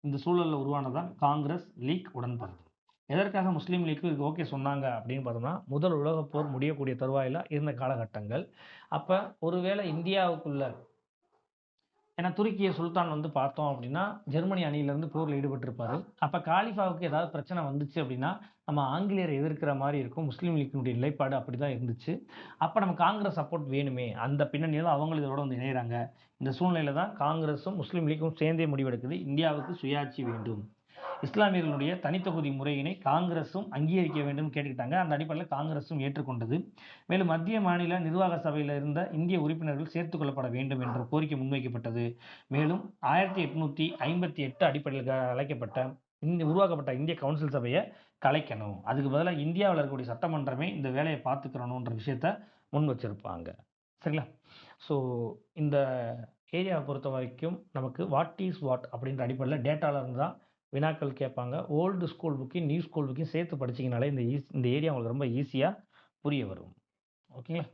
இந்த சூழல்ல உருவானது தான் காங்கிரஸ் லீக் உடன்பாடு. எதற்காக முஸ்லீம் லீக்கு இதுக்கு ஓகே சொன்னாங்க அப்படின்னு பார்த்தோம்னா, முதல் உலகப் போர் முடியக்கூடிய தருவாயில இருந்த காலகட்டங்கள். அப்ப ஒருவேளை இந்தியாவுக்குள்ள ஏன்னா துருக்கிய சுல்தான் வந்து பார்த்தோம் அப்படின்னா, ஜெர்மனி அணியிலிருந்து போர்ல ஈடுபட்டிருப்பாரு. அப்ப காலிஃபாவுக்கு ஏதாவது பிரச்சனை வந்துச்சு அப்படின்னா, நம்ம ஆங்கிலேயரை எதிர்க்கிற மாரி இருக்கும். முஸ்லீம் லீக்கினுடைய நிலைப்பாடு அப்படிதான் இருந்துச்சு. அப்ப நம்ம காங்கிரஸ் சப்போர்ட் வேணுமே, அந்த பின்னணியில தான் அவங்களும் இதோட வந்து இணையறாங்க. இந்த சூழ்நிலையில தான் காங்கிரஸும், முஸ்லீம் லீக்கும் சேர்ந்தே முடிவெடுக்குது. இந்தியாவுக்கு சுயாட்சி வேண்டும். இஸ்லாமியர்களுடைய தனித்தொகுதி முறையினை காங்கிரஸும் அங்கீகரிக்க வேண்டும் கேட்டுக்கிட்டாங்க. அந்த அடிப்படையில் காங்கிரஸும் ஏற்றுக்கொண்டது. மேலும் மத்திய மாநில நிர்வாக சபையில் இருந்த இந்திய உறுப்பினர்கள் சேர்த்துக் கொள்ளப்பட வேண்டும் என்ற கோரிக்கை முன்வைக்கப்பட்டது. மேலும் 1858 அடிப்படையில் அழைக்கப்பட்ட உருவாக்கப்பட்ட இந்திய கவுன்சில் சபையை கலைக்கணும். அதுக்கு பதிலாக இந்தியாவில் இருக்கக்கூடிய சட்டமன்றமே இந்த வேலையை பார்த்துக்கிறணுன்ற விஷயத்த முன் வச்சிருப்பாங்க. சரிங்களா? ஸோ இந்த ஏரியாவை பொறுத்த வரைக்கும் நமக்கு வாட் இஸ் வாட் அப்படின்ற அடிப்படையில் டேட்டால இருந்து தான் வினாக்கள் கேட்பாங்க. ஓல்டு ஸ்கூல் புக்கையும், நியூ ஸ்கூல் புக்கையும் சேர்த்து படிச்சீங்கனாலே இந்த ஏரியா உங்களுக்கு ரொம்ப ஈஸியா புரிய வரும். ஓகேங்களா?